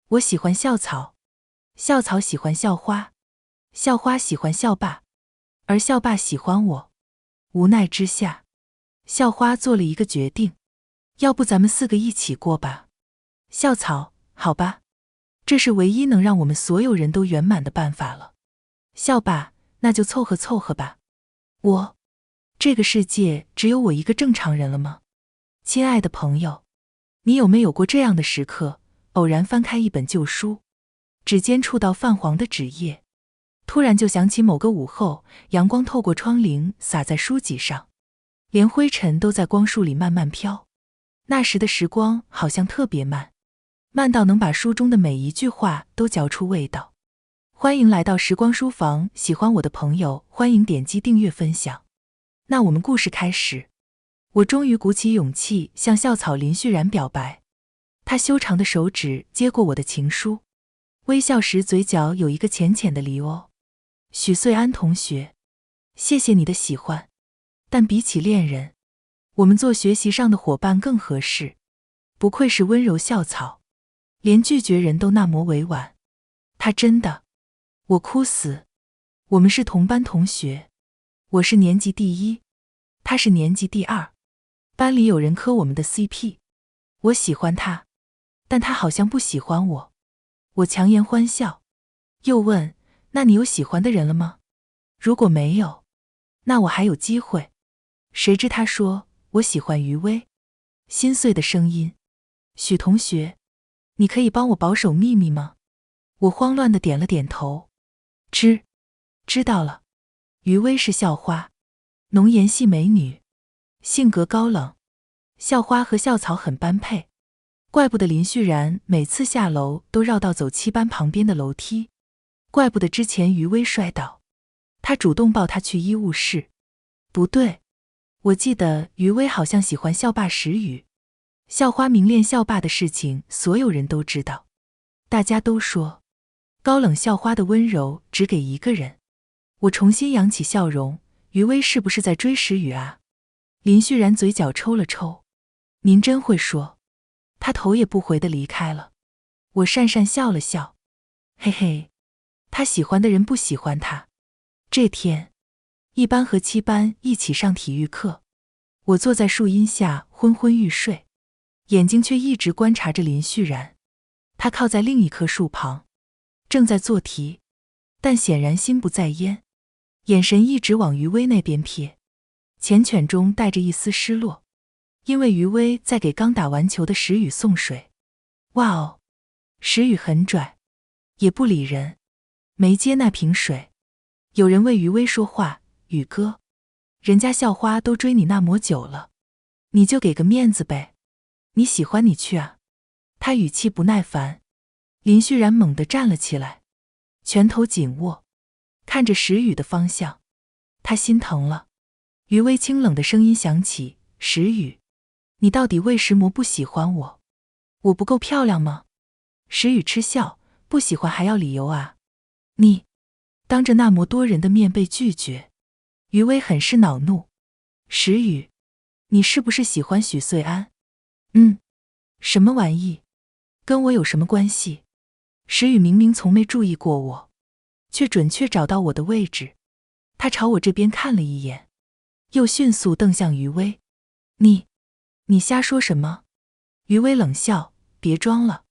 我喜欢校草，校草喜欢校花，校花喜欢校霸，而校霸喜欢我。无奈之下，校花做了一个决定，要不咱们4个一起过吧。校草，好吧，这是唯一能让我们所有人都圆满的办法了。校霸，那就凑合凑合吧。这个世界只有我一个正常人了吗？亲爱的朋友，你有没有过这样的时刻，偶然翻开一本旧书，指尖触到泛黄的纸页，突然就想起某个午后，阳光透过窗棂洒在书籍上，连灰尘都在光束里慢慢飘。那时的时光好像特别慢，慢到能把书中的每一句话都嚼出味道。欢迎来到时光书房，喜欢我的朋友欢迎点击订阅分享。那我们故事开始。我终于鼓起勇气向校草林旭然表白，他修长的手指接过我的情书，微笑时嘴角有一个浅浅的离哦。许穗安同学，谢谢你的喜欢，但比起恋人，我们做学习上的伙伴更合适。不愧是温柔校草，连拒绝人都那么委婉。他真的，我哭死。我们是同班同学，我是年级第1，他是年级第2。班里有人磕我们的 CP， 我喜欢他，但他好像不喜欢我。我强颜欢笑，又问，那你有喜欢的人了吗？如果没有，那我还有机会。谁知他说，我喜欢余薇。心碎的声音，许同学，你可以帮我保守秘密吗？我慌乱地点了点头。知道了。余薇是校花，浓颜系美女，性格高冷，校花和校草很般配，怪不得林旭然每次下楼都绕道走7班旁边的楼梯，怪不得之前余薇摔倒，他主动抱她去医务室。不对，我记得余薇好像喜欢校霸石宇，校花明恋校霸的事情所有人都知道，大家都说高冷校花的温柔只给一个人。我重新扬起笑容，余薇是不是在追石宇啊？林旭然嘴角抽了抽，您真会说。他头也不回地离开了。我讪讪笑了笑，嘿嘿，他喜欢的人不喜欢他。这天1班和7班一起上体育课，我坐在树荫下昏昏欲睡，眼睛却一直观察着林旭然。他靠在另一棵树旁，正在做题，但显然心不在焉，眼神一直往余薇那边瞥，缱绻中带着一丝失落，因为余薇在给刚打完球的石宇送水。哇哦，石宇很拽，也不理人，没接那瓶水。有人为余薇说话，宇哥，人家校花都追你那么久了，你就给个面子呗，你喜欢你去啊。他语气不耐烦。林旭然猛地站了起来，拳头紧握，看着石宇的方向。他心疼了。余薇清冷的声音响起，石宇，你到底为什么不喜欢我？我不够漂亮吗？石宇嗤笑，不喜欢还要理由啊？你当着那么多人的面被拒绝。余薇很是恼怒。石宇，你是不是喜欢许穗安？什么玩意？跟我有什么关系？石宇明明从没注意过我，却准确找到我的位置。他朝我这边看了一眼，又迅速瞪向余薇。你瞎说什么？余薇冷笑，别装了，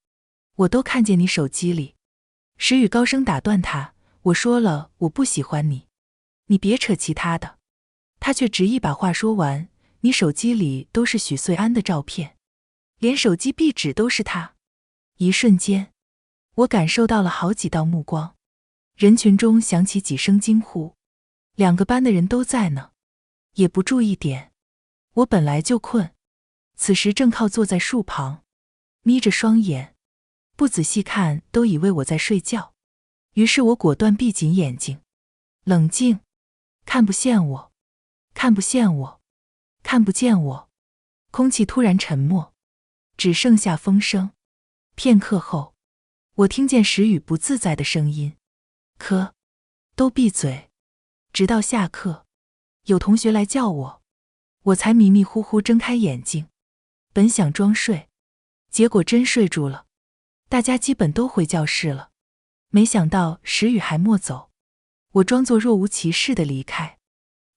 我都看见你手机里。石宇高声打断他，我说了我不喜欢你，你别扯其他的。他却执意把话说完，你手机里都是许穗安的照片，连手机壁纸都是他。一瞬间，我感受到了好几道目光，人群中响起几声惊呼，2个班的人都在呢，也不注意点。我本来就困，此时正靠坐在树旁，眯着双眼，不仔细看都以为我在睡觉。于是我果断闭紧眼睛，冷静，看不见我，看不见我，看不见我。空气突然沉默，只剩下风声。片刻后，我听见石宇不自在的声音，都闭嘴。直到下课，有同学来叫我，我才迷迷糊糊睁开眼睛。本想装睡，结果真睡住了。大家基本都回教室了，没想到石宇还没走。我装作若无其事地离开。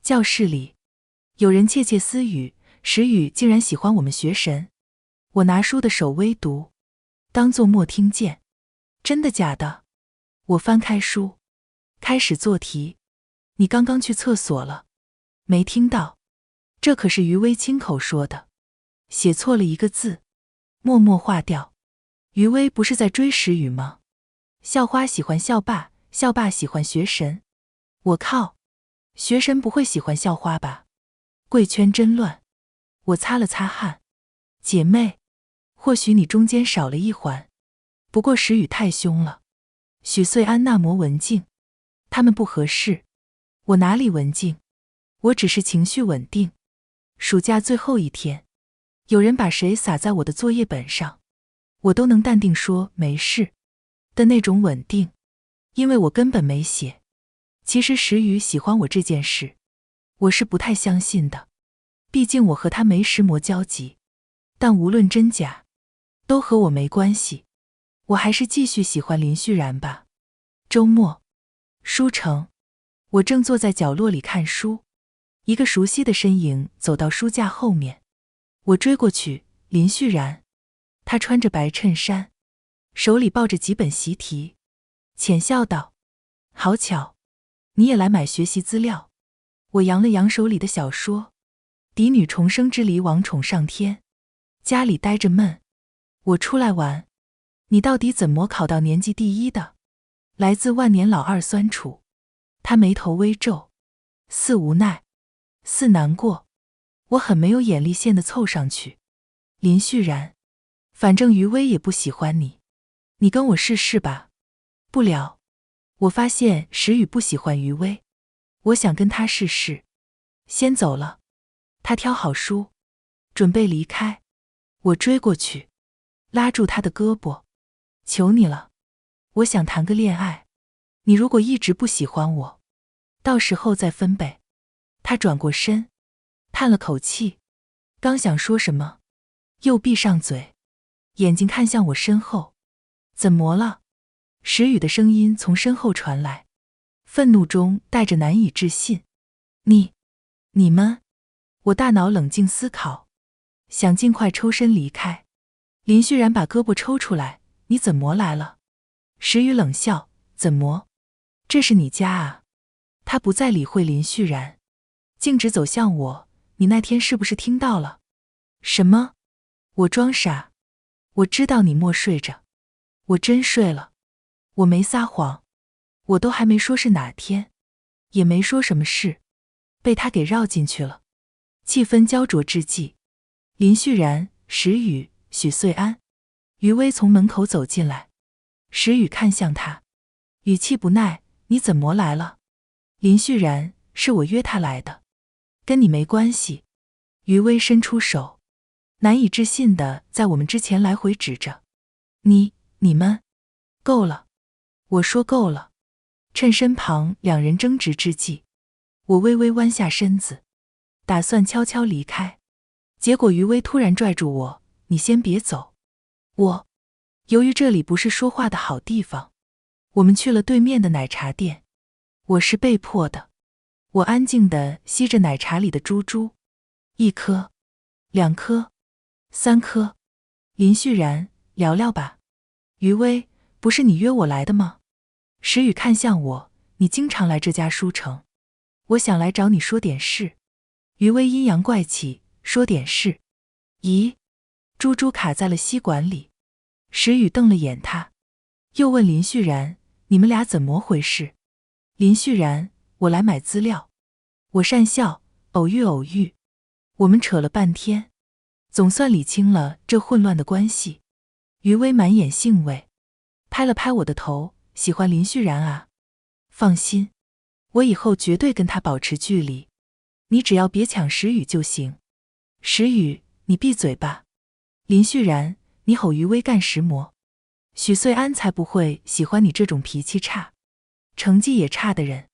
教室里有人窃窃私语，石宇竟然喜欢我们学神。我拿书的手微读，当作没听见。真的假的？我翻开书，开始做题。你刚刚去厕所了？没听到。这可是余威亲口说的。写错了一个字，默默划掉。余威不是在追石宇吗？校花喜欢校霸，校霸喜欢学神。我靠，学神不会喜欢校花吧？贵圈真乱。我擦了擦汗。姐妹，或许你中间少了一环。不过石宇太凶了。许穗安那么文静，他们不合适。我哪里文静？我只是情绪稳定。暑假最后一天，有人把水洒在我的作业本上，我都能淡定说没事的那种稳定，因为我根本没写。其实石宇喜欢我这件事，我是不太相信的，毕竟我和他没石魔交集。但无论真假，都和我没关系。我还是继续喜欢林旭然吧。周末，书城，我正坐在角落里看书，一个熟悉的身影走到书架后面，我追过去，林旭然。他穿着白衬衫，手里抱着几本习题，浅笑道：好巧，你也来买学习资料。我扬了扬手里的小说，嫡女重生之离王宠上天，家里待着闷，我出来玩。你到底怎么考到年级第一的？来自万年老二酸楚。他眉头微皱，似无奈，似难过。我很没有眼力线地凑上去。林旭然，反正余威也不喜欢你，你跟我试试吧。不了。我发现石宇不喜欢余威，我想跟他试试。先走了。他挑好书，准备离开。我追过去，拉住他的胳膊。求你了，我想谈个恋爱。你如果一直不喜欢我，到时候再分呗。他转过身，叹了口气，刚想说什么，又闭上嘴，眼睛看向我身后。怎么了？石宇的声音从身后传来，愤怒中带着难以置信。你们？我大脑冷静思考，想尽快抽身离开。林旭然把胳膊抽出来，你怎么来了？石宇冷笑，怎么？这是你家啊？他不再理会林旭然，径直走向我。你那天是不是听到了？什么？我装傻。我知道你默睡着。我真睡了。我没撒谎。我都还没说是哪天，也没说什么事，被他给绕进去了。气氛焦灼之际，林旭然、石宇、许穗安、余威从门口走进来。石宇看向他，语气不耐，你怎么来了？林旭然，是我约他来的，跟你没关系。余威伸出手，难以置信地在我们之前来回指着。你们，够了。我说够了。趁身旁两人争执之际，我微微弯下身子，打算悄悄离开。结果余威突然拽住我，你先别走。由于这里不是说话的好地方，我们去了对面的奶茶店。我是被迫的。我安静地吸着奶茶里的珠珠，一颗，2颗，3颗。林旭然，聊聊吧。余威，不是你约我来的吗？石宇看向我，你经常来这家书城。我想来找你说点事。余威阴阳怪气，说点事。咦？珠珠卡在了吸管里。石宇瞪了眼他，又问林旭然，你们俩怎么回事？林旭然，我来买资料。我讪笑，偶遇。我们扯了半天，总算理清了这混乱的关系。余威满眼兴味，拍了拍我的头，喜欢林旭然啊？放心，我以后绝对跟他保持距离，你只要别抢石宇就行。石宇，你闭嘴吧。林旭然，你吼余威干石魔。许穗安才不会喜欢你这种脾气差，成绩也差的人。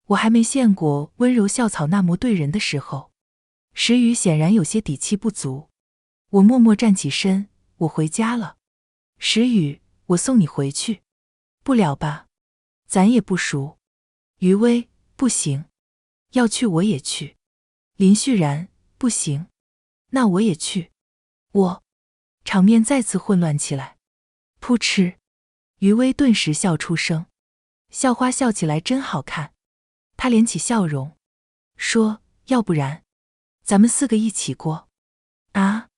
我还没见过温柔校草那么对人的时候。石宇显然有些底气不足，我默默站起身，我回家了。石宇，我送你回去。不了吧，咱也不熟。余威，不行。要去我也去。林旭然，不行。那我也去。场面再次混乱起来。噗嗤，余威顿时笑出声。校花笑起来真好看。她敛起笑容，说，要不然，咱们4个一起过。啊？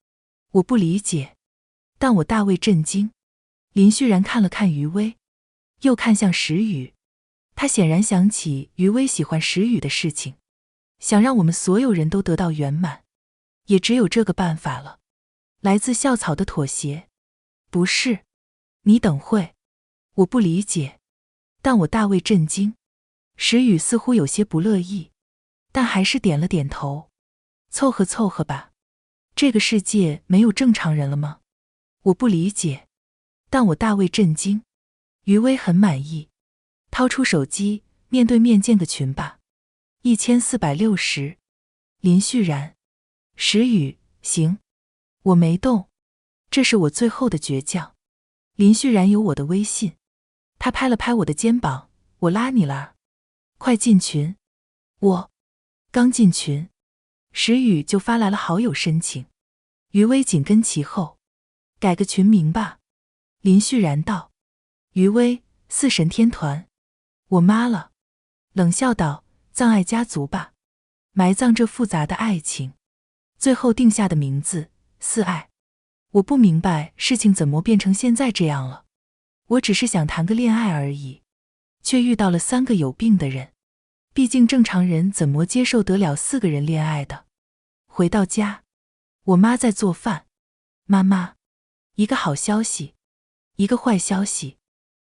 我不理解，但我大为震惊。林旭然看了看余威，又看向石宇，他显然想起余威喜欢石宇的事情，想让我们所有人都得到圆满，也只有这个办法了。来自校草的妥协。不是，你等会，我不理解，但我大为震惊。石宇似乎有些不乐意，但还是点了点头。凑合凑合吧，这个世界没有正常人了吗？我不理解，但我大为震惊。余威很满意，掏出手机，面对面建个群吧。1460。林旭然，石宇，行。我没动，这是我最后的倔强。林旭然有我的微信，他拍了拍我的肩膀，我拉你了，快进群。我刚进群，石宇就发来了好友申请，余威紧跟其后，改个群名吧。林旭然道。余威，4神天团。我妈了，冷笑道，葬爱家族吧，埋葬这复杂的爱情，最后定下的名字4爱。我不明白事情怎么变成现在这样了，我只是想谈个恋爱而已，却遇到了3个有病的人，毕竟正常人怎么接受得了4个人恋爱的。回到家，我妈在做饭。妈妈，一个好消息，一个坏消息。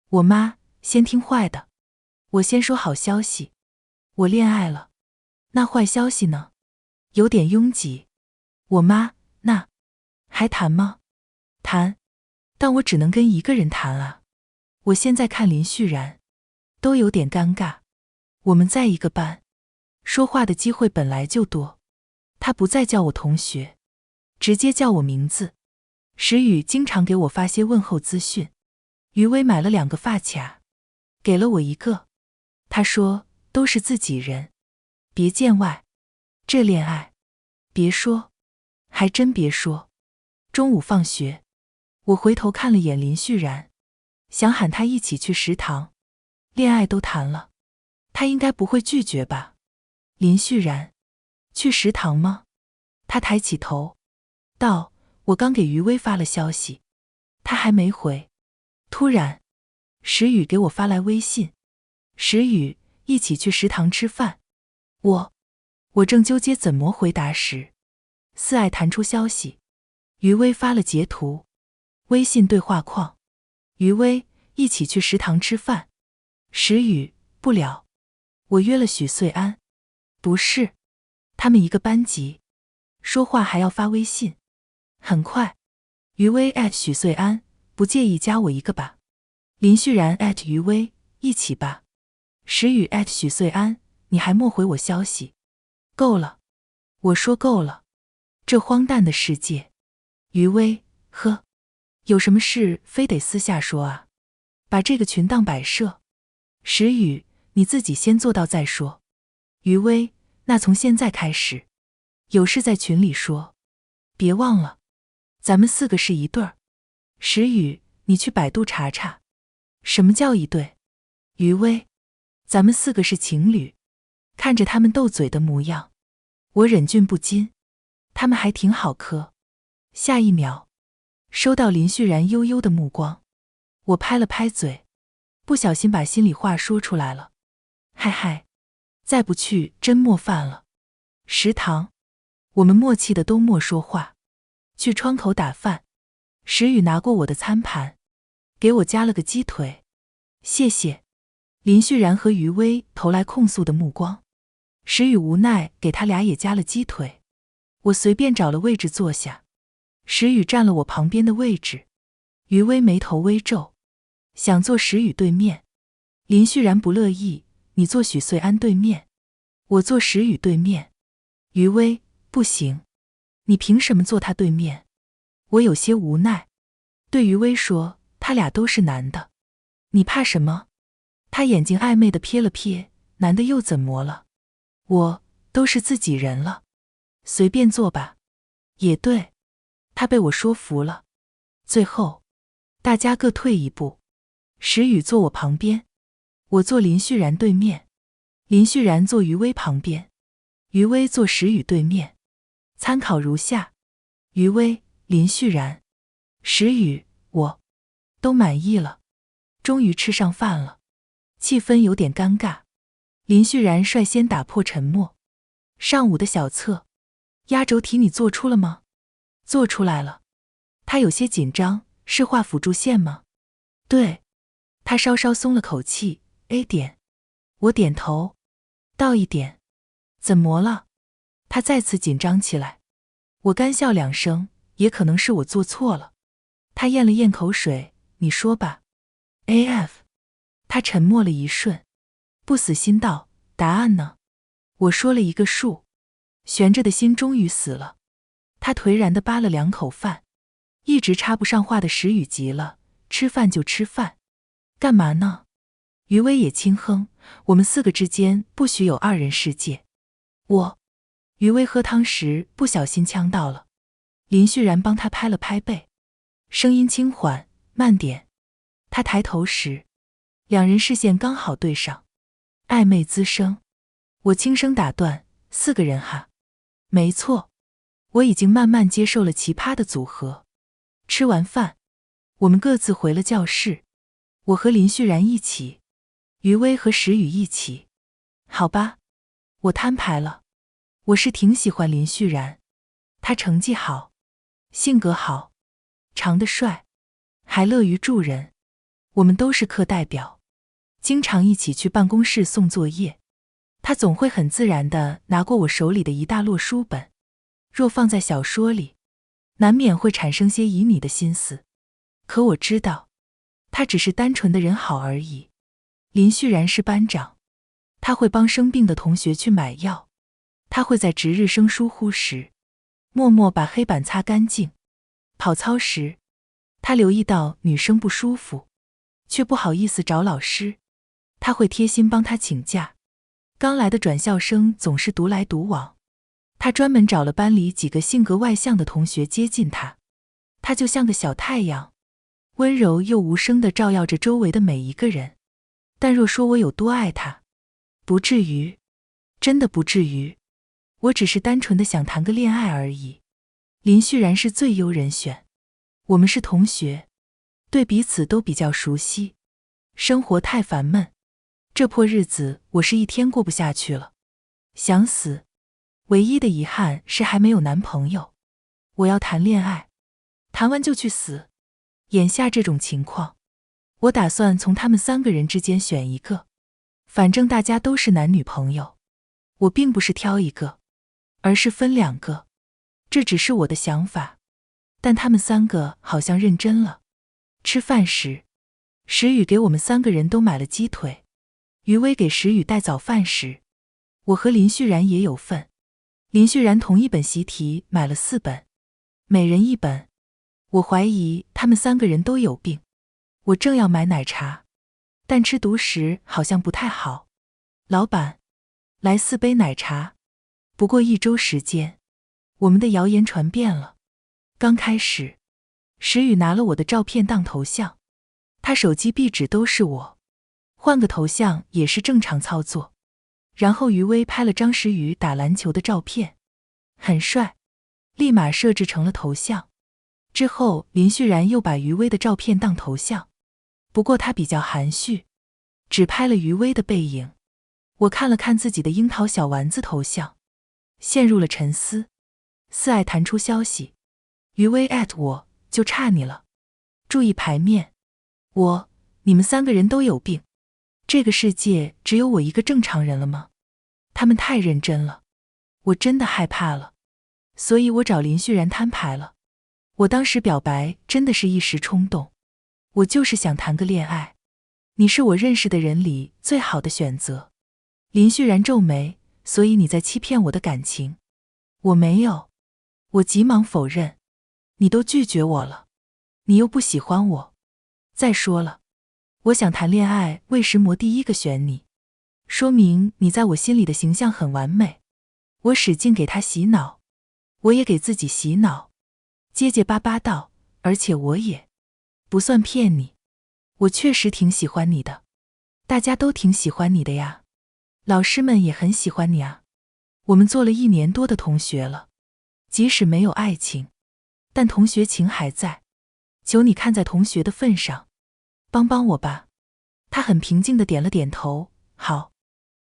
我妈，先听坏的。我先说好消息，我恋爱了。那坏消息呢？有点拥挤。我妈，那还谈吗？谈，但我只能跟一个人谈啊。我现在看林旭然都有点尴尬，我们在一个班，说话的机会本来就多，他不再叫我同学，直接叫我名字。石宇经常给我发些问候资讯。余威买了2个发卡，给了我1个。他说都是自己人，别见外。这恋爱，别说，还真别说。中午放学，我回头看了眼林旭然，想喊他一起去食堂。恋爱都谈了，他应该不会拒绝吧？林旭然，去食堂吗？他抬起头，道，我刚给余威发了消息，他还没回。突然，石宇给我发来微信，石宇，一起去食堂吃饭。我正纠结怎么回答时，4爱弹出消息，余威发了截图。微信对话框，余威，一起去食堂吃饭。石宇，不了，我约了许穗安。不是，他们一个班级，说话还要发微信。很快，余威许穗安，不介意加我一个吧？林旭然余威，一起吧。石宇许穗安，你还没回我消息。够了，我说够了，这荒诞的世界。余威，呵，有什么事非得私下说啊？把这个群当摆设。石宇，你自己先做到再说。余威，那从现在开始，有事在群里说，别忘了，咱们4个是一对儿。石宇，你去百度查查，什么叫一对？余威，咱们4个是情侣。看着他们斗嘴的模样，我忍俊不禁，他们还挺好磕。下一秒，收到林旭然悠悠的目光，我拍了拍嘴，不小心把心里话说出来了。嗨嗨，再不去真没饭了。食堂，我们默契的都没说话。去窗口打饭，石宇拿过我的餐盘，给我加了个鸡腿。谢谢。林旭然和余威投来控诉的目光，石宇无奈给他俩也加了鸡腿。我随便找了位置坐下，石宇占了我旁边的位置。余威眉头微皱，想坐石宇对面。林旭然不乐意，你坐许穗安对面，我坐石宇对面。余威，不行，你凭什么坐他对面？我有些无奈，对余威说，他他俩都是男的。你怕什么？他眼睛暧昧地瞥了瞥，男的又怎么了？我都是自己人了，随便做吧。也对，他被我说服了。最后，大家各退一步，石宇坐我旁边，我坐林旭然对面，林旭然坐于薇旁边，于薇坐石宇对面。参考如下：于薇、林旭然、石宇，我都满意了。终于吃上饭了，气氛有点尴尬。林旭然率先打破沉默：上午的小测，压轴题你做出了吗？做出来了。他有些紧张，是画辅助线吗？对。他稍稍松了口气 ，A 点。我点头，到一点。怎么了？他再次紧张起来。我干笑2声，也可能是我做错了。他咽了咽口水，你说吧。AF。他沉默了一瞬，不死心道，答案呢？我说了一个数，悬着的心终于死了。他颓然地扒了2口饭，一直插不上话的石宇急了，吃饭就吃饭。干嘛呢？于薇也轻哼，我们4个之间不许有2人世界。于薇喝汤时不小心呛到了，林旭然帮他拍了拍背，声音轻缓，慢点。他抬头时，2人视线刚好对上，暧昧滋生。我轻声打断，4个人哈。没错，我已经慢慢接受了奇葩的组合。吃完饭，我们各自回了教室，我和林旭然一起，于薇和石宇一起。好吧，我摊牌了，我是挺喜欢林旭然，他成绩好，性格好，长得帅，还乐于助人。我们都是课代表，经常一起去办公室送作业，他总会很自然地拿过我手里的一大摞书本。若放在小说里，难免会产生些旖旎的心思，可我知道，他只是单纯的人好而已。林旭然是班长，他会帮生病的同学去买药，他会在值日生疏忽时，默默把黑板擦干净。跑操时，他留意到女生不舒服，却不好意思找老师，他会贴心帮他请假。刚来的转校生总是独来独往，他专门找了班里几个性格外向的同学接近他。他就像个小太阳，温柔又无声地照耀着周围的每一个人。但若说我有多爱他，不至于，真的不至于。我只是单纯的想谈个恋爱而已。林旭然是最优人选，我们是同学，对彼此都比较熟悉。生活太烦闷，这破日子我是一天过不下去了，想死。唯一的遗憾是还没有男朋友。我要谈恋爱，谈完就去死。眼下这种情况，我打算从他们3个人之间选一个，反正大家都是男女朋友。我并不是挑一个，而是分2个。这只是我的想法，但他们3个好像认真了。吃饭时，石宇给我们3个人都买了鸡腿。于薇给石宇带早饭时，我和林旭然也有份。林旭然同一本习题买了4本，每人1本。我怀疑他们3个人都有病。我正要买奶茶，但吃独食好像不太好。老板，来4杯奶茶。不过1周时间，我们的谣言传遍了。刚开始，石宇拿了我的照片当头像，他手机壁纸都是我，换个头像也是正常操作。然后于薇拍了张石宇打篮球的照片，很帅，立马设置成了头像。之后林旭然又把于薇的照片当头像，不过他比较含蓄，只拍了于薇的背影。我看了看自己的樱桃小丸子头像，陷入了沉思。4爱弹出消息，于薇@我，就差你了，注意牌面。你们3个人都有病，这个世界只有我一个正常人了吗？他们太认真了，我真的害怕了，所以我找林旭然摊牌了。我当时表白真的是一时冲动，我就是想谈个恋爱，你是我认识的人里最好的选择。林旭然皱眉，所以你在欺骗我的感情？我没有。我急忙否认，你都拒绝我了，你又不喜欢我，再说了，我想谈恋爱，为什么第一个选你？说明你在我心里的形象很完美。我使劲给他洗脑，我也给自己洗脑，结结巴巴道，而且我也不算骗你，我确实挺喜欢你的，大家都挺喜欢你的呀，老师们也很喜欢你啊。我们做了1年多的同学了，即使没有爱情，但同学情还在，求你看在同学的份上，帮帮我吧。他很平静地点了点头，好，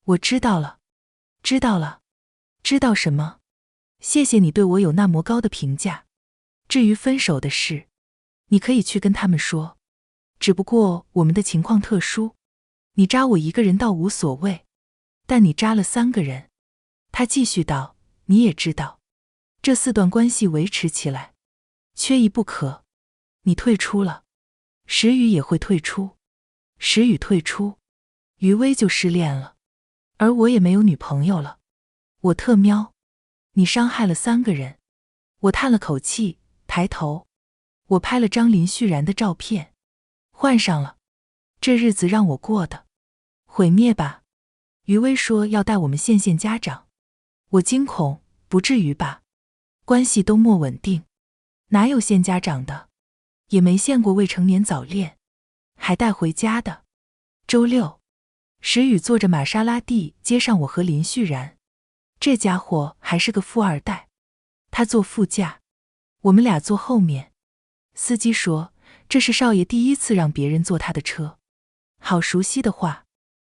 我知道了，知道了。知道什么？谢谢你对我有那么高的评价。至于分手的事，你可以去跟他们说，只不过我们的情况特殊，你扎我一个人倒无所谓，但你扎了3个人。他继续道，你也知道，这4段关系维持起来，缺一不可。你退出了，石宇也会退出，石宇退出，于薇就失恋了，而我也没有女朋友了。我特喵，你伤害了3个人。我叹了口气，抬头，我拍了张林旭然的照片，换上了。这日子让我过的，毁灭吧。于薇说要带我们见家长，我惊恐，不至于吧？关系都莫稳定，哪有见家长的？也没见过未成年早恋，还带回家的。周六，石宇坐着玛莎拉蒂接上我和林旭然。这家伙还是个富二代，他坐副驾，我们俩坐后面。司机说，这是少爷第一次让别人坐他的车。好熟悉的话。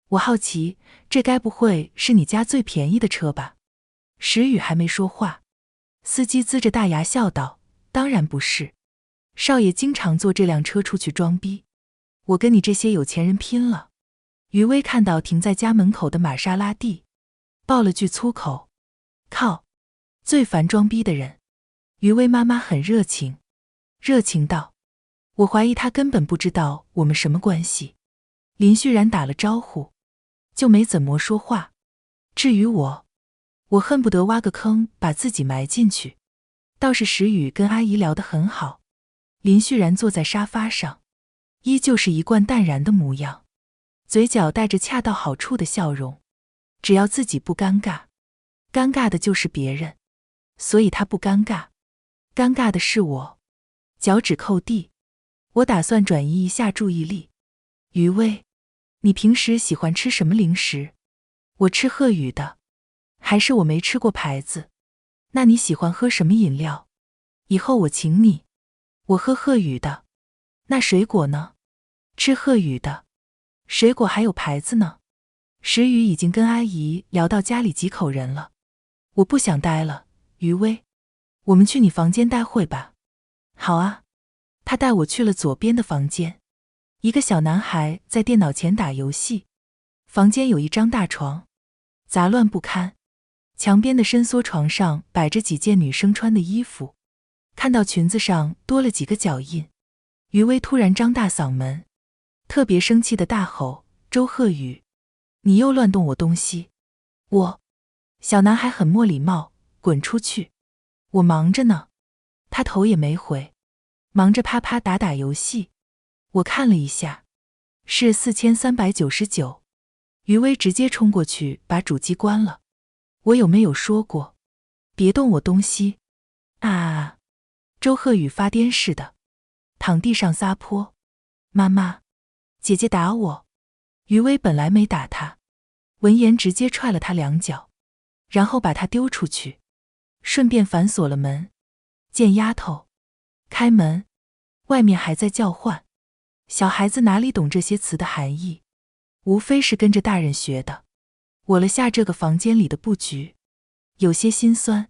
我好奇，这该不会是你家最便宜的车吧？石宇还没说话，司机呲着大牙笑道，当然不是，少爷经常坐这辆车出去装逼，我跟你这些有钱人拼了。于薇看到停在家门口的玛莎拉蒂，爆了句粗口，靠，最烦装逼的人。于薇妈妈很热情，热情道，我怀疑她根本不知道我们什么关系。林旭然打了招呼，就没怎么说话。至于我恨不得挖个坑把自己埋进去。倒是石宇跟阿姨聊得很好。林旭然坐在沙发上，依旧是一贯淡然的模样，嘴角带着恰到好处的笑容。只要自己不尴尬，尴尬的就是别人，所以他不尴尬，尴尬的是我。脚趾扣地，我打算转移一下注意力。于薇，你平时喜欢吃什么零食？我吃鹤宇的，还是我没吃过牌子？那你喜欢喝什么饮料？以后我请你。我喝鹤宇的。那水果呢？吃鹤宇的。水果还有牌子呢。石宇已经跟阿姨聊到家里几口人了。我不想待了，于薇，我们去你房间待会吧。好啊。他带我去了左边的房间。一个小男孩在电脑前打游戏。房间有一张大床，杂乱不堪。墙边的伸缩床上摆着几件女生穿的衣服，看到裙子上多了几个脚印。于薇突然张大嗓门，特别生气的大吼，周鹤宇，你又乱动我东西。小男孩很没礼貌，滚出去。我忙着呢。他头也没回，忙着啪啪打游戏。我看了一下，是4399。于薇直接冲过去把主机关了。我有没有说过，别动我东西？啊！周鹤宇发癫似的，躺地上撒泼。妈妈，姐姐打我。于薇本来没打他，闻言直接踹了他2脚，然后把他丢出去，顺便反锁了门。贱丫头，开门！外面还在叫唤。小孩子哪里懂这些词的含义，无非是跟着大人学的。我了下这个房间里的布局，有些心酸。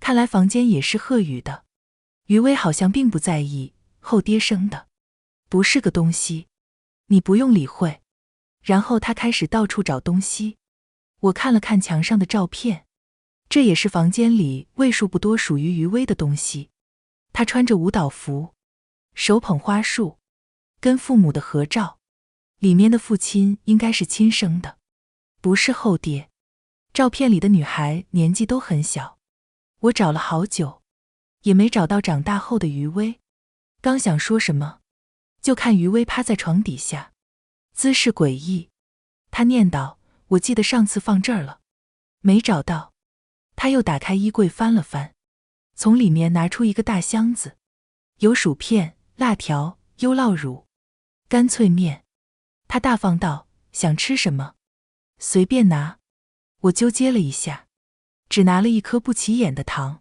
看来房间也是鹤宇的。于薇好像并不在意，后爹生的，不是个东西，你不用理会。然后他开始到处找东西。我看了看墙上的照片，这也是房间里为数不多属于于薇的东西。她穿着舞蹈服，手捧花束，跟父母的合照，里面的父亲应该是亲生的，不是后爹。照片里的女孩年纪都很小。我找了好久，也没找到长大后的于薇。刚想说什么，就看余威趴在床底下，姿势诡异。他念叨：“我记得上次放这儿了，没找到。”他又打开衣柜翻了翻，从里面拿出一个大箱子，有薯片、辣条、优酪乳、干脆面。他大方道：“想吃什么？随便拿。”我纠结了一下，只拿了一颗不起眼的糖。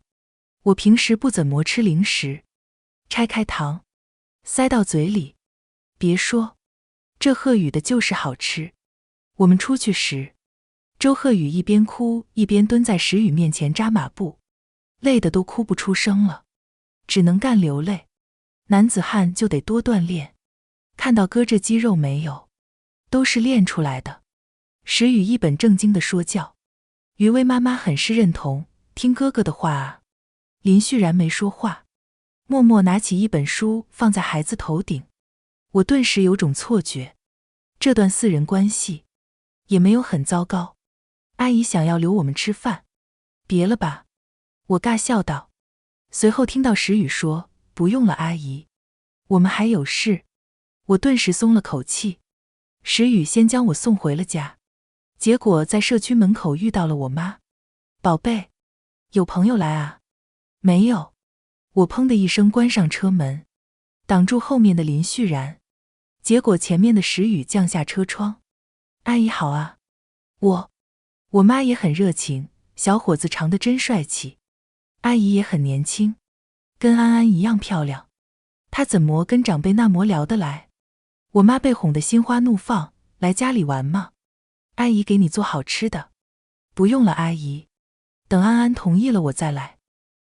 我平时不怎么吃零食。拆开糖，塞到嘴里。别说，这贺宇的就是好吃。我们出去时，周贺宇一边哭一边蹲在石宇面前扎马步，累得都哭不出声了，只能干流泪。男子汉就得多锻炼，看到哥这肌肉没有，都是练出来的。石宇一本正经地说教，余薇妈妈很是认同，听哥哥的话啊。林旭然没说话，默默拿起一本书放在孩子头顶。我顿时有种错觉，这段4人关系也没有很糟糕。阿姨想要留我们吃饭，别了吧，我尬笑道。随后听到石宇说，不用了阿姨，我们还有事。我顿时松了口气。石宇先将我送回了家，结果在社区门口遇到了我妈。宝贝，有朋友来啊？没有。我砰的一声关上车门，挡住后面的林旭然，结果前面的石宇降下车窗。阿姨好啊。我妈也很热情，小伙子长得真帅气。阿姨也很年轻，跟安安一样漂亮。她怎么跟长辈那么聊得来？我妈被哄得心花怒放，来家里玩吗？阿姨给你做好吃的。不用了阿姨，等安安同意了我再来。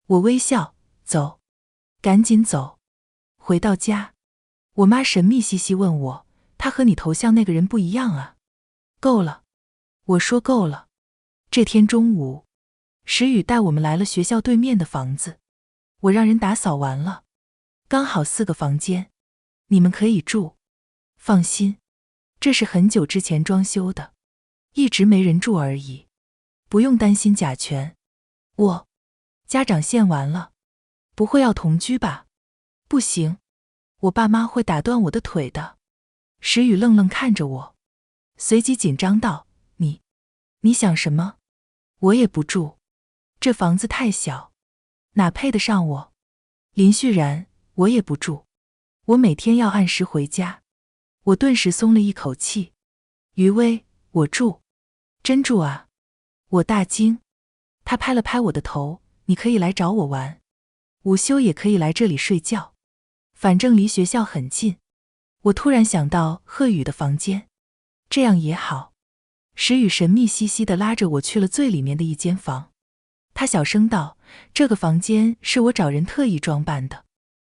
我微笑，走，赶紧走。回到家，我妈神秘兮兮问我，她和你头像那个人不一样啊？够了。我说够了。这天中午，石宇带我们来了学校对面的房子，我让人打扫完了，刚好4个房间，你们可以住。放心，这是很久之前装修的，一直没人住而已，不用担心甲醛。家长限完了，不会要同居吧？不行，我爸妈会打断我的腿的。石宇愣愣看着我，随即紧张道：你想什么？我也不住，这房子太小，哪配得上我？林旭然，我也不住，我每天要按时回家。我顿时松了一口气。余薇，我住。真住啊？我大惊。他拍了拍我的头，你可以来找我玩，午休也可以来这里睡觉，反正离学校很近。我突然想到贺宇的房间，这样也好。石宇神秘兮兮地拉着我去了最里面的一间房，他小声道，这个房间是我找人特意装扮的，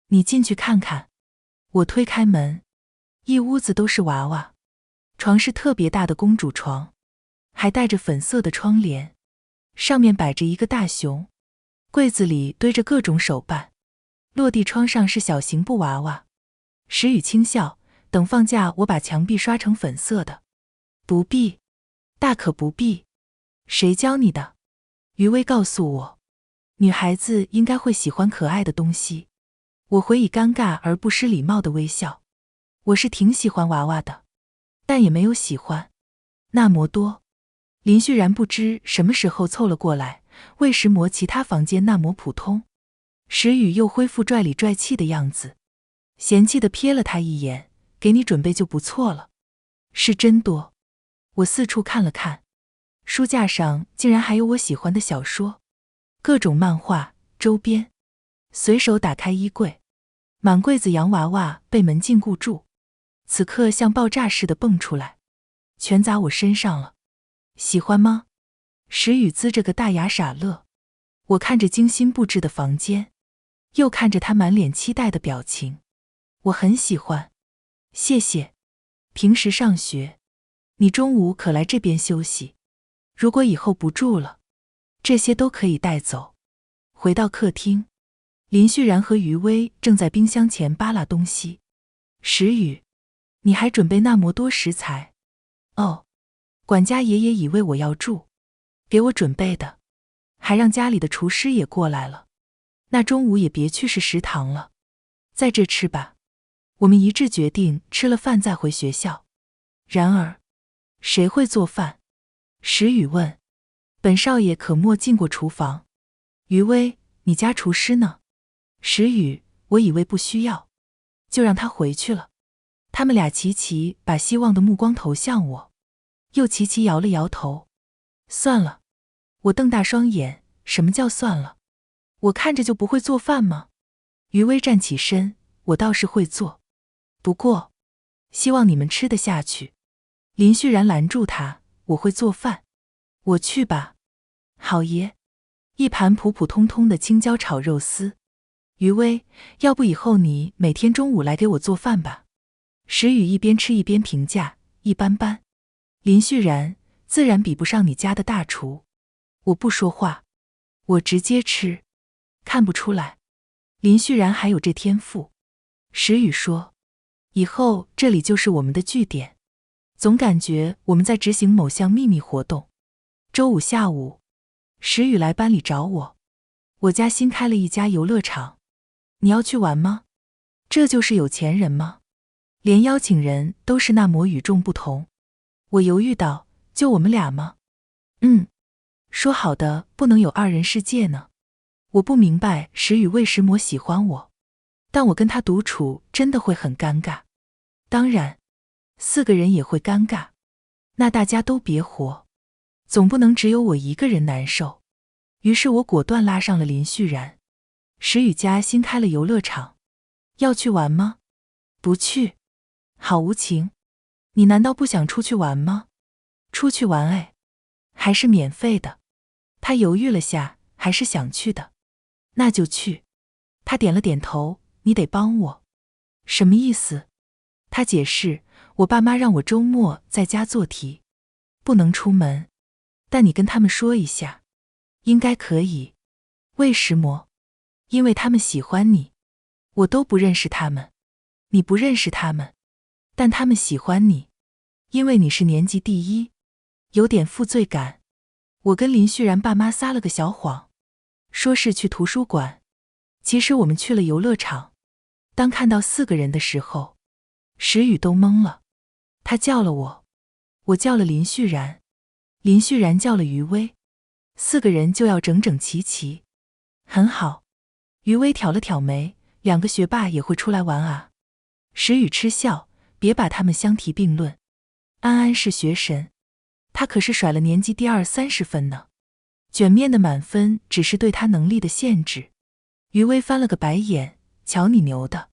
你进去看看。我推开门，一屋子都是娃娃，床是特别大的公主床，还带着粉色的窗帘，上面摆着一个大熊，柜子里堆着各种手办，落地窗上是小型布娃娃。石宇轻笑，等放假我把墙壁刷成粉色的。不必，大可不必。谁教你的？余薇告诉我，女孩子应该会喜欢可爱的东西。我回以尴尬而不失礼貌的微笑。我是挺喜欢娃娃的，但也没有喜欢那么多。林旭然不知什么时候凑了过来，为什么其他房间那么普通？石宇又恢复拽里拽气的样子，嫌弃地瞥了他一眼，给你准备就不错了。是真多。我四处看了看，书架上竟然还有我喜欢的小说，各种漫画、周边。随手打开衣柜，满柜子洋娃娃被门禁锢住，此刻像爆炸似的蹦出来，全砸我身上了。喜欢吗？石宇呲着个大牙傻乐。我看着精心布置的房间，又看着他满脸期待的表情。我很喜欢。谢谢。平时上学，你中午可来这边休息。如果以后不住了，这些都可以带走。回到客厅，林旭然和余薇正在冰箱前扒拉东西。石宇，你还准备那么多食材？哦，管家爷爷以为我要住，给我准备的，还让家里的厨师也过来了。那中午也别去是食堂了，在这吃吧。我们一致决定吃了饭再回学校。然而，谁会做饭？石宇问。本少爷可没进过厨房。余威，你家厨师呢？石宇，我以为不需要，就让他回去了。他们俩齐齐把希望的目光投向我，又齐齐摇了摇头。算了。我瞪大双眼，什么叫算了？我看着就不会做饭吗？余威站起身，我倒是会做，不过，希望你们吃得下去。林旭然拦住他，我会做饭。我去吧。好爷。一盘普普通通的青椒炒肉丝。余威，要不以后你每天中午来给我做饭吧。石宇一边吃一边评价，一般般。林旭然，自然比不上你家的大厨。我不说话，我直接吃。看不出来，林旭然还有这天赋。石宇说，以后这里就是我们的据点。总感觉我们在执行某项秘密活动。周五下午，石宇来班里找我。我家新开了一家游乐场，你要去玩吗？这就是有钱人吗？连邀请人都是那么与众不同。我犹豫道，就我们俩吗？说好的不能有二人世界呢。我不明白石宇为什么喜欢我，但我跟他独处真的会很尴尬。当然，4个人也会尴尬，那大家都别活，总不能只有我一个人难受。于是我果断拉上了林旭然。石宇家新开了游乐场，要去玩吗？不去。好无情。你难道不想出去玩吗？出去玩哎，还是免费的。他犹豫了下，还是想去的。那就去。他点了点头，你得帮我。什么意思？他解释，我爸妈让我周末在家做题，不能出门。但你跟他们说一下。应该可以。为什么？因为他们喜欢你。我都不认识他们。你不认识他们，但他们喜欢你，因为你是年级第一。有点负罪感。我跟林旭然爸妈撒了个小谎，说是去图书馆，其实我们去了游乐场。当看到4个人的时候，石宇都懵了。他叫了我，我叫了林旭然，林旭然叫了余威，4个人就要整整齐齐。很好。余威挑了挑眉，2个学霸也会出来玩啊？石宇嗤笑，别把他们相提并论。安安是学神，他可是甩了年级第2 30分呢。卷面的满分只是对他能力的限制。余威翻了个白眼，瞧你牛的，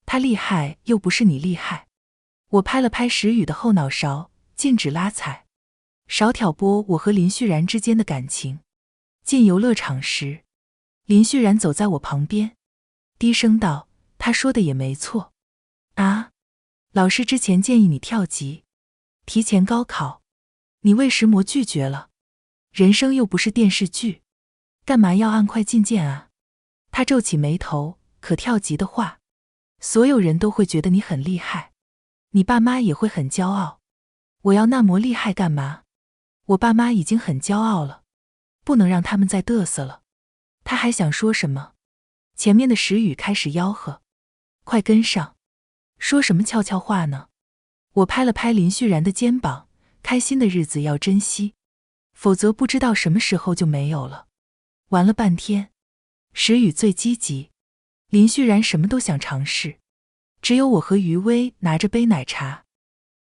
他厉害又不是你厉害。我拍了拍石宇的后脑勺，禁止拉踩，少挑拨我和林旭然之间的感情。进游乐场时，林旭然走在我旁边，低声道，他说的也没错。啊，老师之前建议你跳级，提前高考，你为什么拒绝了？人生又不是电视剧，干嘛要按快进键啊？他皱起眉头，可跳级的话，所有人都会觉得你很厉害，你爸妈也会很骄傲。我要那么厉害干嘛？我爸妈已经很骄傲了，不能让他们再嘚瑟了。他还想说什么，前面的石宇开始吆喝，快跟上。说什么悄悄话呢？我拍了拍林旭然的肩膀，开心的日子要珍惜，否则不知道什么时候就没有了。玩了半天，石宇最积极，林旭然什么都想尝试，只有我和余威拿着杯奶茶，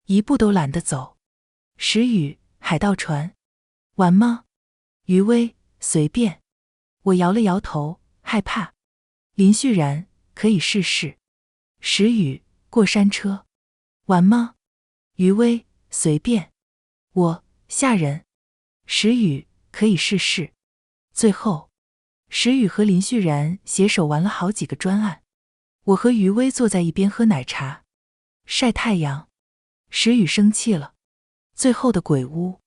一步都懒得走。石宇，海盗船，玩吗？余威，随便。我摇了摇头，害怕。林旭然，可以试试。石宇，过山车，玩吗？余威，随便。我，吓人。石宇，可以试试。最后，石宇和林旭然携手玩了好几个专案。我和余威坐在一边喝奶茶，晒太阳。石宇生气了，最后的鬼屋，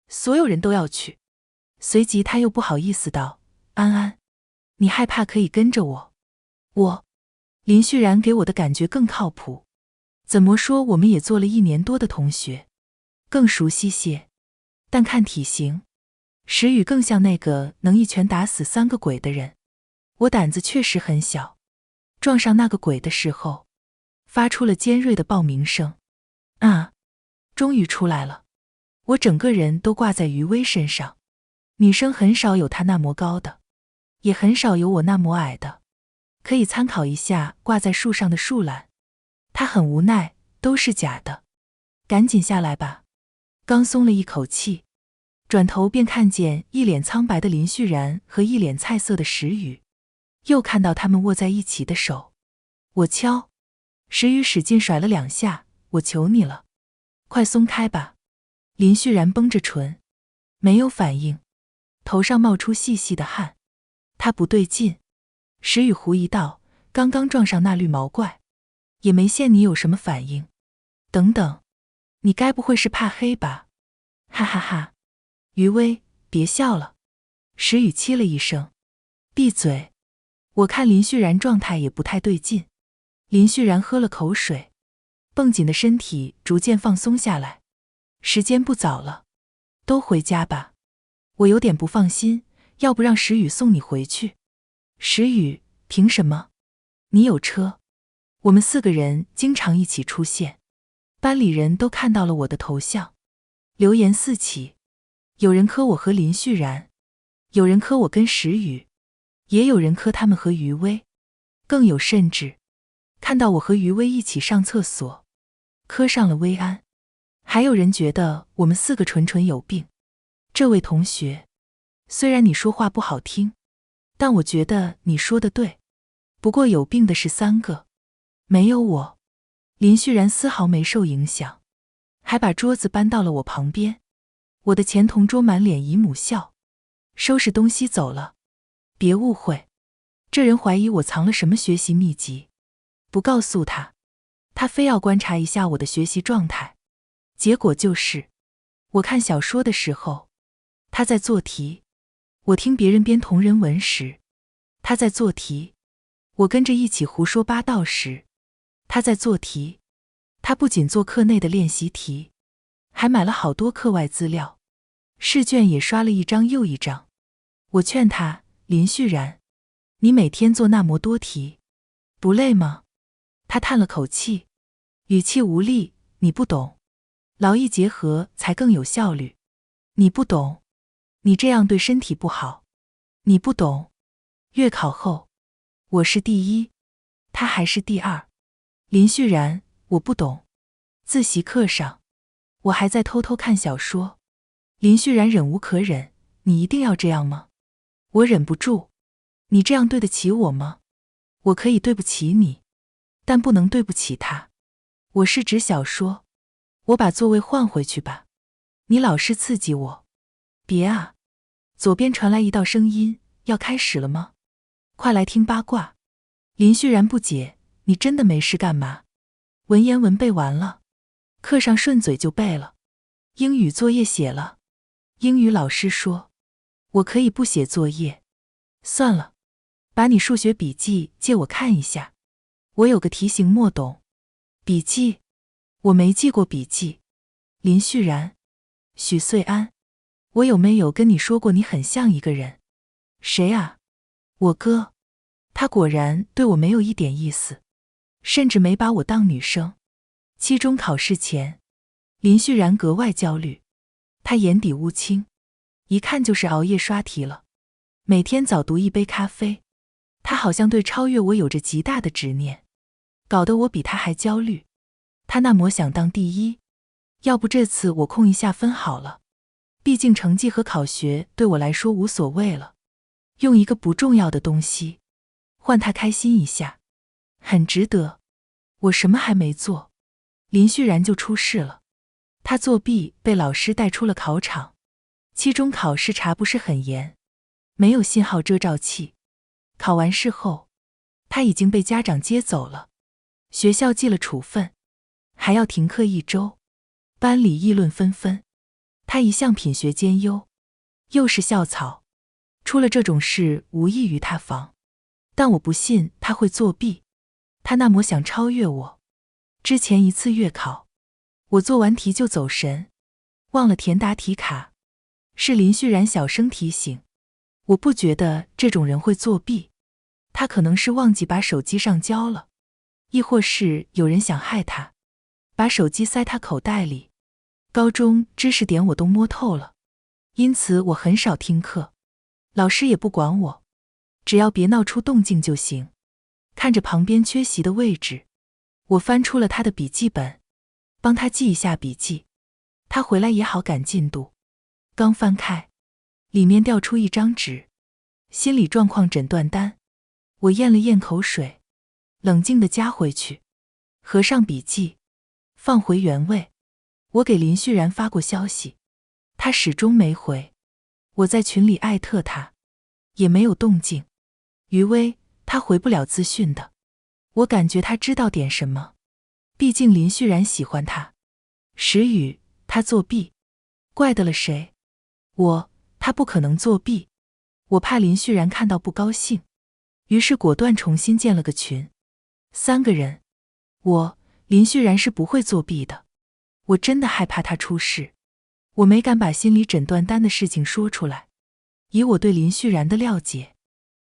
所有人都要去。随即他又不好意思道，安安，你害怕可以跟着我。林旭然给我的感觉更靠谱。怎么说我们也做了1年多的同学，更熟悉些。但看体型，石宇更像那个能一拳打死3个鬼的人。我胆子确实很小，撞上那个鬼的时候，发出了尖锐的报鸣声。啊，终于出来了！我整个人都挂在余威身上。女生很少有她那么高的，也很少有我那么矮的。可以参考一下挂在树上的树懒。她很无奈，都是假的。赶紧下来吧。刚松了一口气，转头便看见一脸苍白的林旭然和一脸菜色的石宇，又看到他们握在一起的手。我敲。石宇使劲甩了2下，我求你了，快松开吧。林旭然绷着唇，没有反应，头上冒出细细的汗。他不对劲。石宇狐疑道，刚刚撞上那绿毛怪，也没见你有什么反应。等等，你该不会是怕黑吧？哈哈哈。余威，别笑了。石宇凄了一声。闭嘴。我看林旭然状态也不太对劲。林旭然喝了口水，绷紧的身体逐渐放松下来。时间不早了，都回家吧。我有点不放心，要不让石宇送你回去。石宇，凭什么？你有车。我们4个人经常一起出现，班里人都看到了我的头像，流言四起。有人磕我和林旭然，有人磕我跟石宇，也有人磕他们和余威，更有甚至看到我和余威一起上厕所，磕上了薇安。还有人觉得我们4个纯纯有病。这位同学，虽然你说话不好听，但我觉得你说的对。不过有病的是3个，没有我。林旭然丝毫没受影响，还把桌子搬到了我旁边。我的前同桌满脸姨母笑，收拾东西走了。别误会，这人怀疑我藏了什么学习秘籍，不告诉他，他非要观察一下我的学习状态。结果就是，我看小说的时候，他在做题；我听别人编同人文时，他在做题；我跟着一起胡说八道时，他在做题。他不仅做课内的练习题，还买了好多课外资料，试卷也刷了一张又一张。我劝他，林旭然，你每天做那么多题，不累吗？他叹了口气，语气无力，你不懂，劳逸结合才更有效率。你不懂，你这样对身体不好。你不懂，月考后，我是第1，他还是第2。林旭然，我不懂。自习课上，我还在偷偷看小说。林旭然忍无可忍，你一定要这样吗？我忍不住。你这样对得起我吗？我可以对不起你，但不能对不起他。我是指小说。我把座位换回去吧。你老是刺激我。别啊。左边传来一道声音，要开始了吗？快来听八卦。林旭然不解，你真的没事干嘛？文言文背完了，课上顺嘴就背了。英语作业写了，英语老师说我可以不写作业。算了，把你数学笔记借我看一下，我有个题型默懂。笔记？我没记过笔记。林旭然，许穗安，我有没有跟你说过你很像一个人？谁啊？我哥。他果然对我没有一点意思，甚至没把我当女生。期中考试前，林旭然格外焦虑，他眼底乌青，一看就是熬夜刷题了，每天早读1杯咖啡。他好像对超越我有着极大的执念，搞得我比他还焦虑。他那么想当第1，要不这次我空一下分好了，毕竟成绩和考学对我来说无所谓了，用一个不重要的东西换他开心一下，很值得。我什么还没做，林旭然就出事了。他作弊被老师带出了考场，期中考试查不是很严，没有信号遮罩器。考完试后，他已经被家长接走了，学校记了处分，还要停课1周。班里议论纷纷，他一向品学兼优，又是校草，出了这种事无异于他防。但我不信他会作弊，他那么想超越我。之前一次月考，我做完题就走神，忘了填答题卡，是林旭然小声提醒。我不觉得这种人会作弊，他可能是忘记把手机上交了。亦或是有人想害他，把手机塞他口袋里。高中知识点我都摸透了，因此我很少听课，老师也不管我，只要别闹出动静就行。看着旁边缺席的位置，我翻出了他的笔记本，帮他记一下笔记。他回来也好赶进度，刚翻开，里面掉出一张纸，心理状况诊断单。我咽了咽口水，冷静地夹回去，合上笔记，放回原位。我给林旭然发过消息，他始终没回。我在群里艾特他，也没有动静。余威，他回不了资讯的。我感觉他知道点什么，毕竟林旭然喜欢他。石宇，他作弊，怪得了谁？他不可能作弊。我怕林旭然看到不高兴，于是果断重新建了个群，3个人。林旭然是不会作弊的。我真的害怕他出事，我没敢把心理诊断单的事情说出来。以我对林旭然的了解，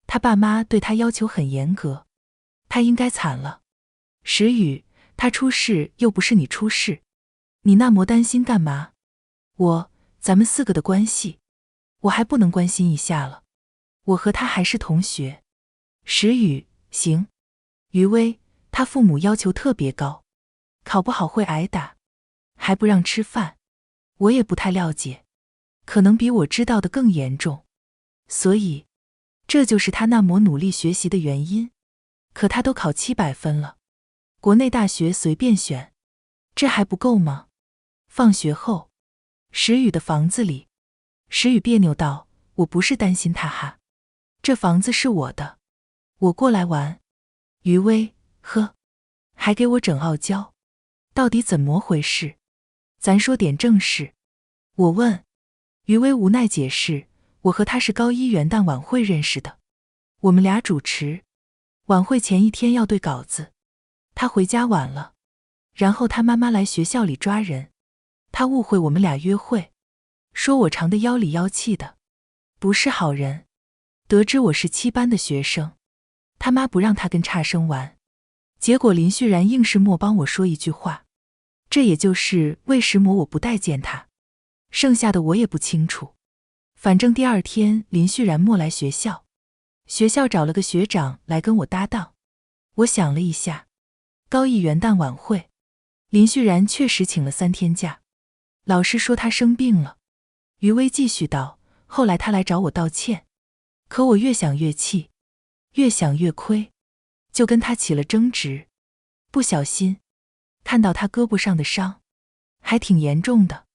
他爸妈对他要求很严格，他应该惨了。石宇，他出事又不是你出事，你那么担心干嘛？咱们4个的关系，我还不能关心一下了？我和他还是同学。石宇，行。余威，他父母要求特别高，考不好会挨打，还不让吃饭。我也不太了解，可能比我知道的更严重。所以，这就是他那么努力学习的原因。可他都考700分了，国内大学随便选，这还不够吗？放学后，石宇的房子里，石宇别扭道：“我不是担心他哈，这房子是我的，我过来玩。”余威，呵，还给我整傲娇，到底怎么回事？咱说点正事。我问。余威无奈解释，我和他是高一元旦晚会认识的，我们俩主持，晚会前一天要对稿子，他回家晚了，然后他妈妈来学校里抓人，他误会我们俩约会，说我长得妖里妖气的，不是好人。得知我是7班的学生，他妈不让他跟差生玩，结果林旭然硬是莫帮我说一句话，这也就是为什么我不待见他。剩下的我也不清楚，反正第2天林旭然莫来学校，学校找了个学长来跟我搭档。我想了一下，高一元旦晚会，林旭然确实请了3天假，老师说他生病了。余威继续道，后来他来找我道歉，可我越想越气，越想越亏，就跟他起了争执，不小心看到他胳膊上的伤，还挺严重的，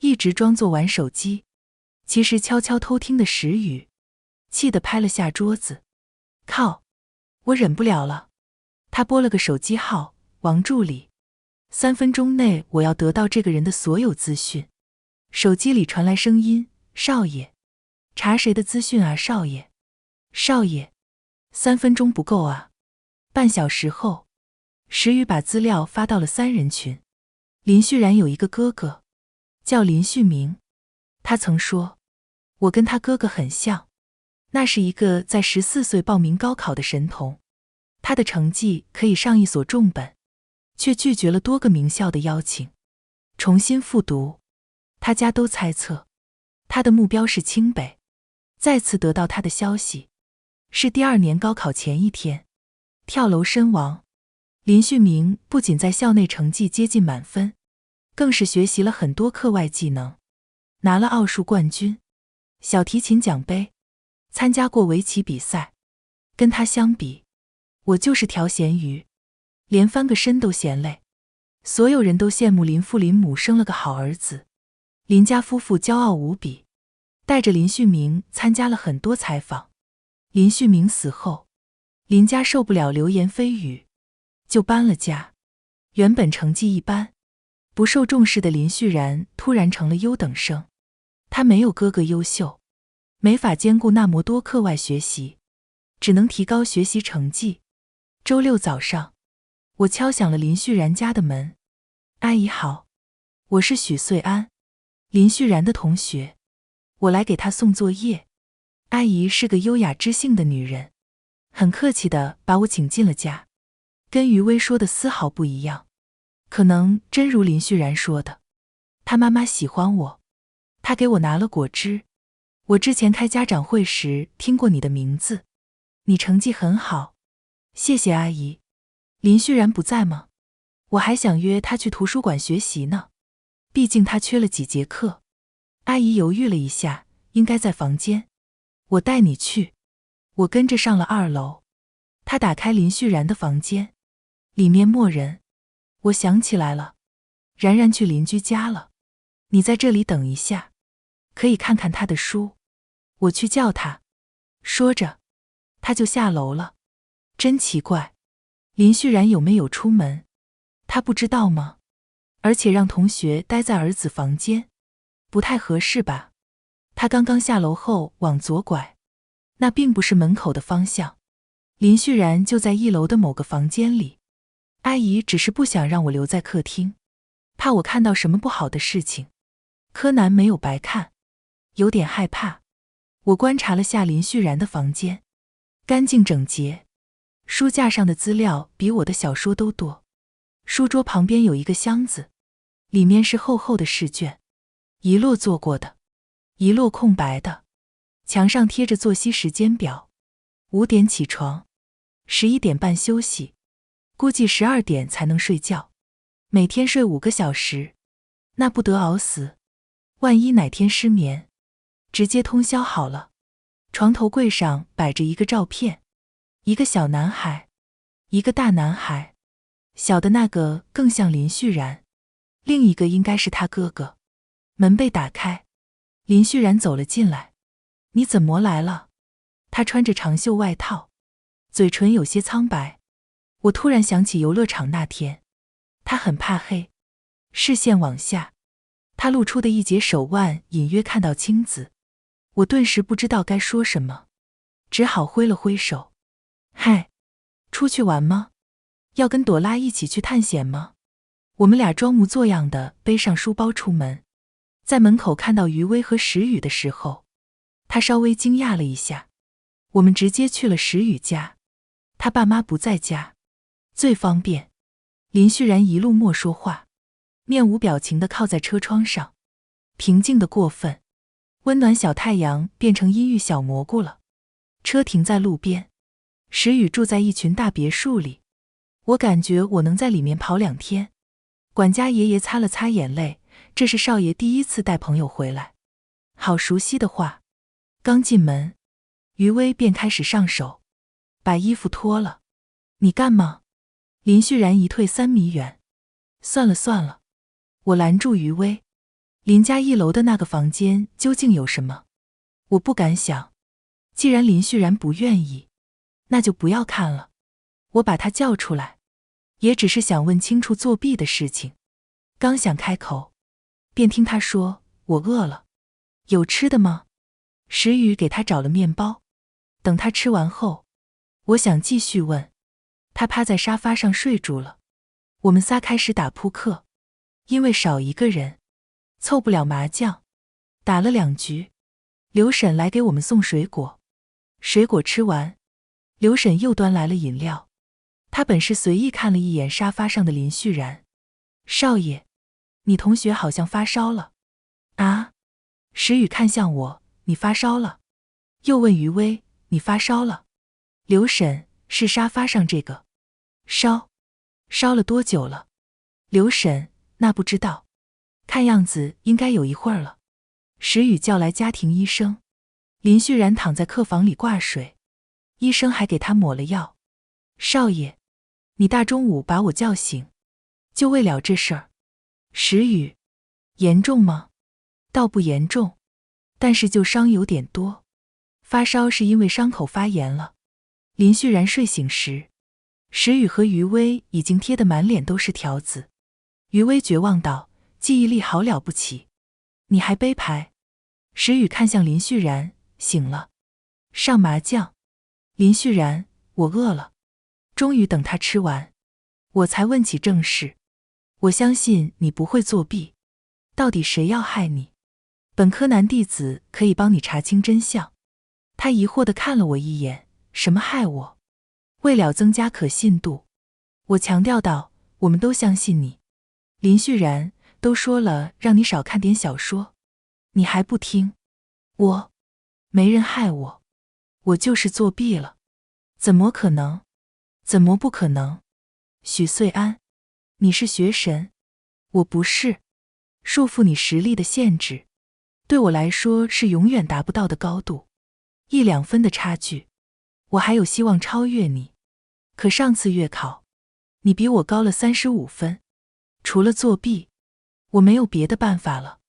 一直装作玩手机，其实悄悄偷听的石宇，气得拍了下桌子。靠，我忍不了了。他拨了个手机号，王助理，3分钟内我要得到这个人的所有资讯。手机里传来声音，少爷，查谁的资讯啊少爷？少爷，3分钟不够啊。半小时后，石宇把资料发到了3人群。林旭然有一个哥哥，叫林旭明，他曾说，我跟他哥哥很像，那是一个在14岁报名高考的神童，他的成绩可以上一所重本，却拒绝了多个名校的邀请，重新复读。他家都猜测，他的目标是清北。再次得到他的消息，是第2年高考前一天，跳楼身亡。林旭明不仅在校内成绩接近满分，更是学习了很多课外技能，拿了奥数冠军、小提琴奖杯，参加过围棋比赛。跟他相比，我就是条咸鱼，连翻个身都嫌累。所有人都羡慕林父林母生了个好儿子，林家夫妇骄傲无比，带着林旭明参加了很多采访。林旭明死后，林家受不了流言蜚语，就搬了家。原本成绩一般，不受重视的林旭然突然成了优等生。他没有哥哥优秀，没法兼顾那么多课外学习，只能提高学习成绩。周6早上，我敲响了林旭然家的门。阿姨好，我是许穗安，林旭然的同学，我来给他送作业。阿姨是个优雅知性的女人，很客气地把我请进了家。跟于薇说的丝毫不一样。可能真如林旭然说的，他妈妈喜欢我，他给我拿了果汁。我之前开家长会时听过你的名字，你成绩很好。谢谢阿姨。林旭然不在吗？我还想约他去图书馆学习呢，毕竟他缺了几节课。阿姨犹豫了一下，应该在房间。我带你去。我跟着上了2楼。他打开林旭然的房间，里面没人。我想起来了，然然去邻居家了。你在这里等一下，可以看看他的书。我去叫他。说着，他就下楼了。真奇怪，林旭然有没有出门？他不知道吗？而且让同学待在儿子房间，不太合适吧？他刚刚下楼后往左拐，那并不是门口的方向。林旭然就在1楼的某个房间里。阿姨只是不想让我留在客厅，怕我看到什么不好的事情。柯南没有白看，有点害怕。我观察了下林旭然的房间，干净整洁，书架上的资料比我的小说都多。书桌旁边有一个箱子，里面是厚厚的试卷，一摞做过的，一摞空白的。墙上贴着作息时间表，5点起床，11点半休息，估计12点才能睡觉，每天睡5个小时，那不得熬死。万一哪天失眠，直接通宵好了。床头柜上摆着一个照片，一个小男孩，一个大男孩，小的那个更像林旭然，另一个应该是他哥哥。门被打开，林旭然走了进来。你怎么来了？他穿着长袖外套，嘴唇有些苍白。我突然想起游乐场那天，他很怕黑。视线往下，他露出的一截手腕隐约看到青紫。我顿时不知道该说什么，只好挥了挥手。嗨，出去玩吗？要跟朵拉一起去探险吗？我们俩装模作样的背上书包出门，在门口看到余薇和石宇的时候，他稍微惊讶了一下。我们直接去了石宇家，他爸妈不在家，最方便。林旭然一路没说话，面无表情地靠在车窗上，平静得过分。温暖小太阳变成阴郁小蘑菇了。车停在路边，石宇住在一群大别墅里，我感觉我能在里面跑2天。管家爷爷擦了擦眼泪，这是少爷第一次带朋友回来。好熟悉的话。刚进门，余薇便开始上手，把衣服脱了。你干嘛？林旭然一退3米远。算了算了。我拦住余薇。林家1楼的那个房间究竟有什么？我不敢想。既然林旭然不愿意，那就不要看了。我把他叫出来，也只是想问清楚作弊的事情。刚想开口，便听他说，我饿了。有吃的吗？石宇给他找了面包。等他吃完后，我想继续问，他趴在沙发上睡住了。我们仨开始打扑克，因为少一个人，凑不了麻将，打了2局。刘婶来给我们送水果，水果吃完，刘婶又端来了饮料。她本是随意看了一眼沙发上的林旭然。少爷，你同学好像发烧了。啊？石宇看向我，你发烧了？又问余薇，你发烧了？刘婶，是沙发上这个。烧了多久了？刘婶，那不知道，看样子应该有一会儿了。石宇叫来家庭医生。林旭然躺在客房里挂水，医生还给他抹了药。少爷，你大中午把我叫醒，就为了这事儿？石宇，严重吗？倒不严重，但是旧伤有点多，发烧是因为伤口发炎了。林旭然睡醒时，石宇和余薇已经贴得满脸都是条子。余薇绝望道，记忆力好了不起，你还背牌？石宇看向林旭然，醒了。上麻将。林旭然，我饿了。终于等他吃完，我才问起正事。我相信你不会作弊，到底谁要害你？本柯南弟子可以帮你查清真相。他疑惑地看了我一眼，什么害我？为了增加可信度，我强调道，我们都相信你。林旭然，都说了让你少看点小说，你还不听。没人害我，我就是作弊了。怎么可能？怎么不可能？许穗安，你是学神，我不是。束缚你实力的限制，对我来说是永远达不到的高度。1-2分的差距，我还有希望超越你。可上次月考，你比我高了35分。除了作弊，我没有别的办法了。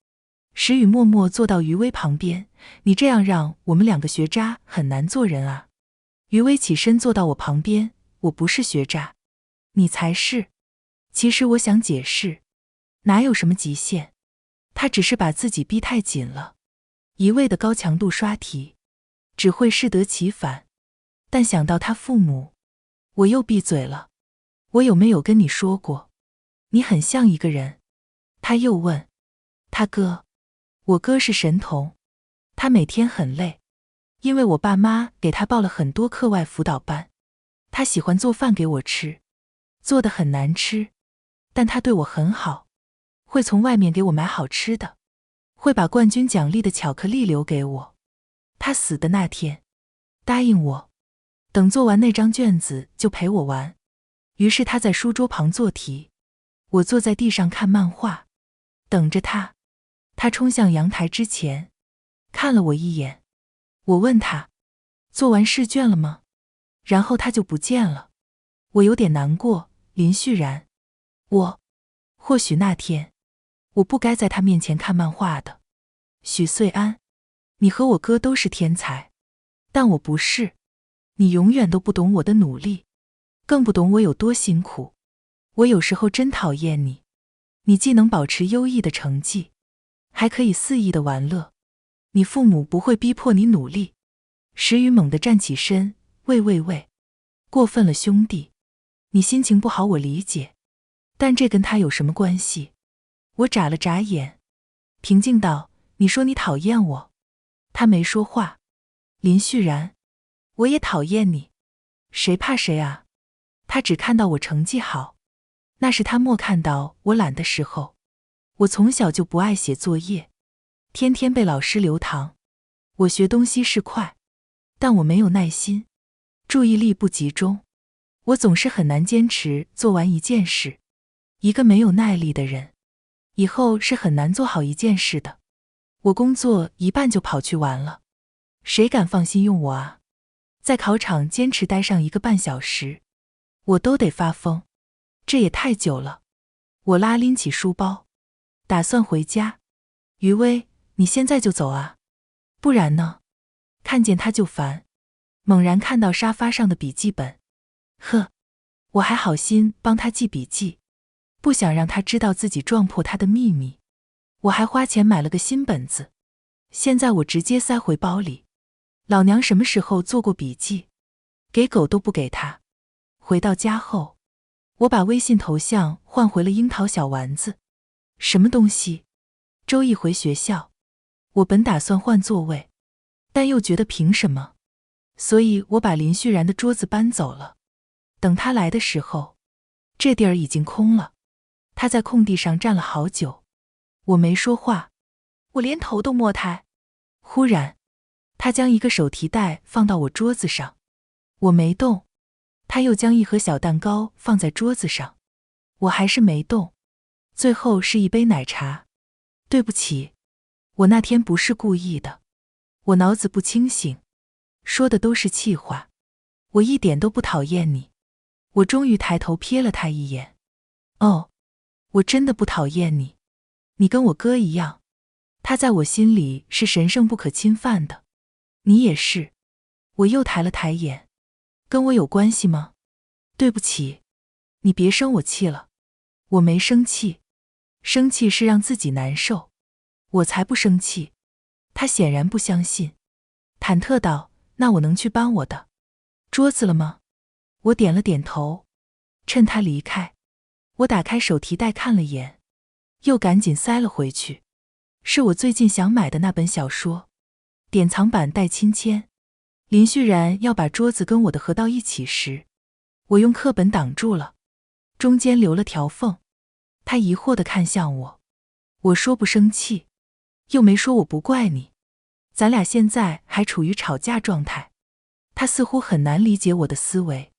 石宇默默坐到余威旁边，你这样让我们2个学渣很难做人啊。余威起身坐到我旁边，我不是学渣，你才是。其实我想解释，哪有什么极限，他只是把自己逼太紧了，一味的高强度刷题，只会适得其反。但想到他父母，我又闭嘴了。我有没有跟你说过，你很像一个人？他又问。他哥，我哥是神童，他每天很累，因为我爸妈给他报了很多课外辅导班。他喜欢做饭给我吃，做得很难吃，但他对我很好，会从外面给我买好吃的，会把冠军奖励的巧克力留给我。他死的那天，答应我，等做完那张卷子就陪我玩。于是他在书桌旁做题，我坐在地上看漫画，等着他。他冲向阳台之前，看了我一眼。我问他，做完试卷了吗？然后他就不见了。我有点难过，林旭然。或许那天，我不该在他面前看漫画的。许穗安，你和我哥都是天才，但我不是。你永远都不懂我的努力，更不懂我有多辛苦。我有时候真讨厌你，你既能保持优异的成绩，还可以肆意的玩乐。你父母不会逼迫你努力。石宇猛地站起身，喂，过分了兄弟，你心情不好我理解，但这跟他有什么关系？我眨了眨眼，平静道，你说你讨厌我。他没说话。林旭然，我也讨厌你。谁怕谁啊？他只看到我成绩好，那是他没看到我懒的时候。我从小就不爱写作业，天天被老师留堂。我学东西是快，但我没有耐心，注意力不集中，我总是很难坚持做完一件事。一个没有耐力的人，以后是很难做好一件事的。我工作一半就跑去玩了，谁敢放心用我啊？在考场坚持待上1个半小时，我都得发疯，这也太久了。我拎起书包，打算回家。余威，你现在就走啊？不然呢？看见他就烦。猛然看到沙发上的笔记本，我还好心帮他记笔记，不想让他知道自己撞破他的秘密。我还花钱买了个新本子，现在我直接塞回包里。老娘什么时候做过笔记？给狗都不给他。回到家后，我把微信头像换回了樱桃小丸子。什么东西？周一回学校，我本打算换座位，但又觉得凭什么？所以我把林旭然的桌子搬走了。等他来的时候，这地儿已经空了。他在空地上站了好久，我没说话，我连头都没抬。忽然，他将一个手提袋放到我桌子上，我没动。他又将1盒小蛋糕放在桌子上，我还是没动。最后是一杯奶茶。对不起，我那天不是故意的，我脑子不清醒，说的都是气话。我一点都不讨厌你。我终于抬头瞥了他一眼。哦，我真的不讨厌你，你跟我哥一样，他在我心里是神圣不可侵犯的。你也是。我又抬了抬眼。跟我有关系吗？对不起，你别生我气了。我没生气，生气是让自己难受。我才不生气。他显然不相信，忐忑道，那我能去搬我的桌子了吗？我点了点头。趁他离开，我打开手提袋看了眼，又赶紧塞了回去。是我最近想买的那本小说，典藏版带亲签。林旭然要把桌子跟我的合到一起时，我用课本挡住了。中间留了条缝。他疑惑地看向我，我说不生气，又没说我不怪你，咱俩现在还处于吵架状态。他似乎很难理解我的思维，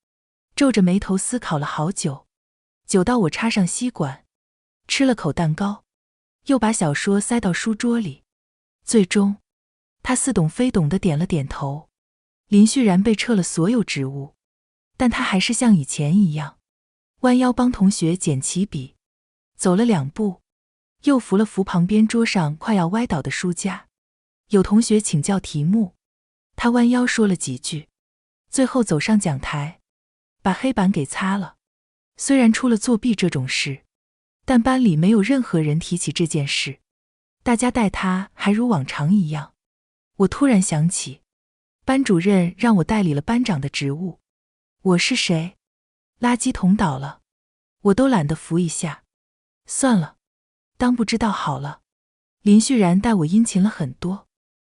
皱着眉头思考了好久，久到我插上吸管，吃了口蛋糕，又把小说塞到书桌里。最终，他似懂非懂地点了点头。林旭然被撤了所有职务，但他还是像以前一样，弯腰帮同学捡起笔，走了2步，又扶了扶旁边桌上快要歪倒的书架。有同学请教题目，他弯腰说了几句，最后走上讲台，把黑板给擦了。虽然出了作弊这种事，但班里没有任何人提起这件事，大家待他还如往常一样。我突然想起，班主任让我代理了班长的职务。我是谁？垃圾桶倒了，我都懒得扶一下。算了，当不知道好了。林旭然待我殷勤了很多，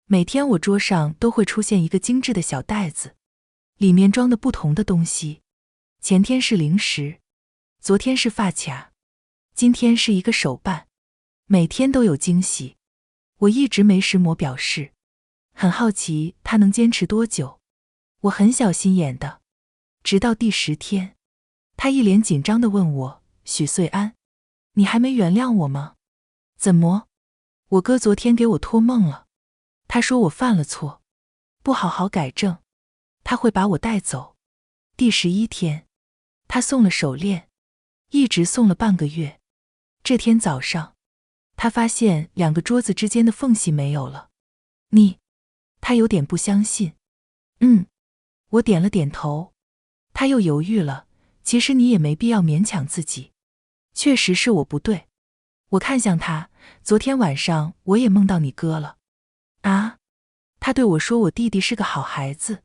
每天我桌上都会出现一个精致的小袋子，里面装的不同的东西。前天是零食，昨天是发卡，今天是一个手办，每天都有惊喜。我一直没时模表示，很好奇他能坚持多久。我很小心眼的，直到第10天，他一脸紧张地问我，许穗安，你还没原谅我吗？怎么？我哥昨天给我托梦了，他说我犯了错，不好好改正，他会把我带走。第11天，他送了手链，一直送了半个月。这天早上，他发现2个桌子之间的缝隙没有了。他有点不相信。我点了点头。他又犹豫了，其实你也没必要勉强自己，确实是我不对。我看向他，昨天晚上我也梦到你哥了。啊？他对我说我弟弟是个好孩子，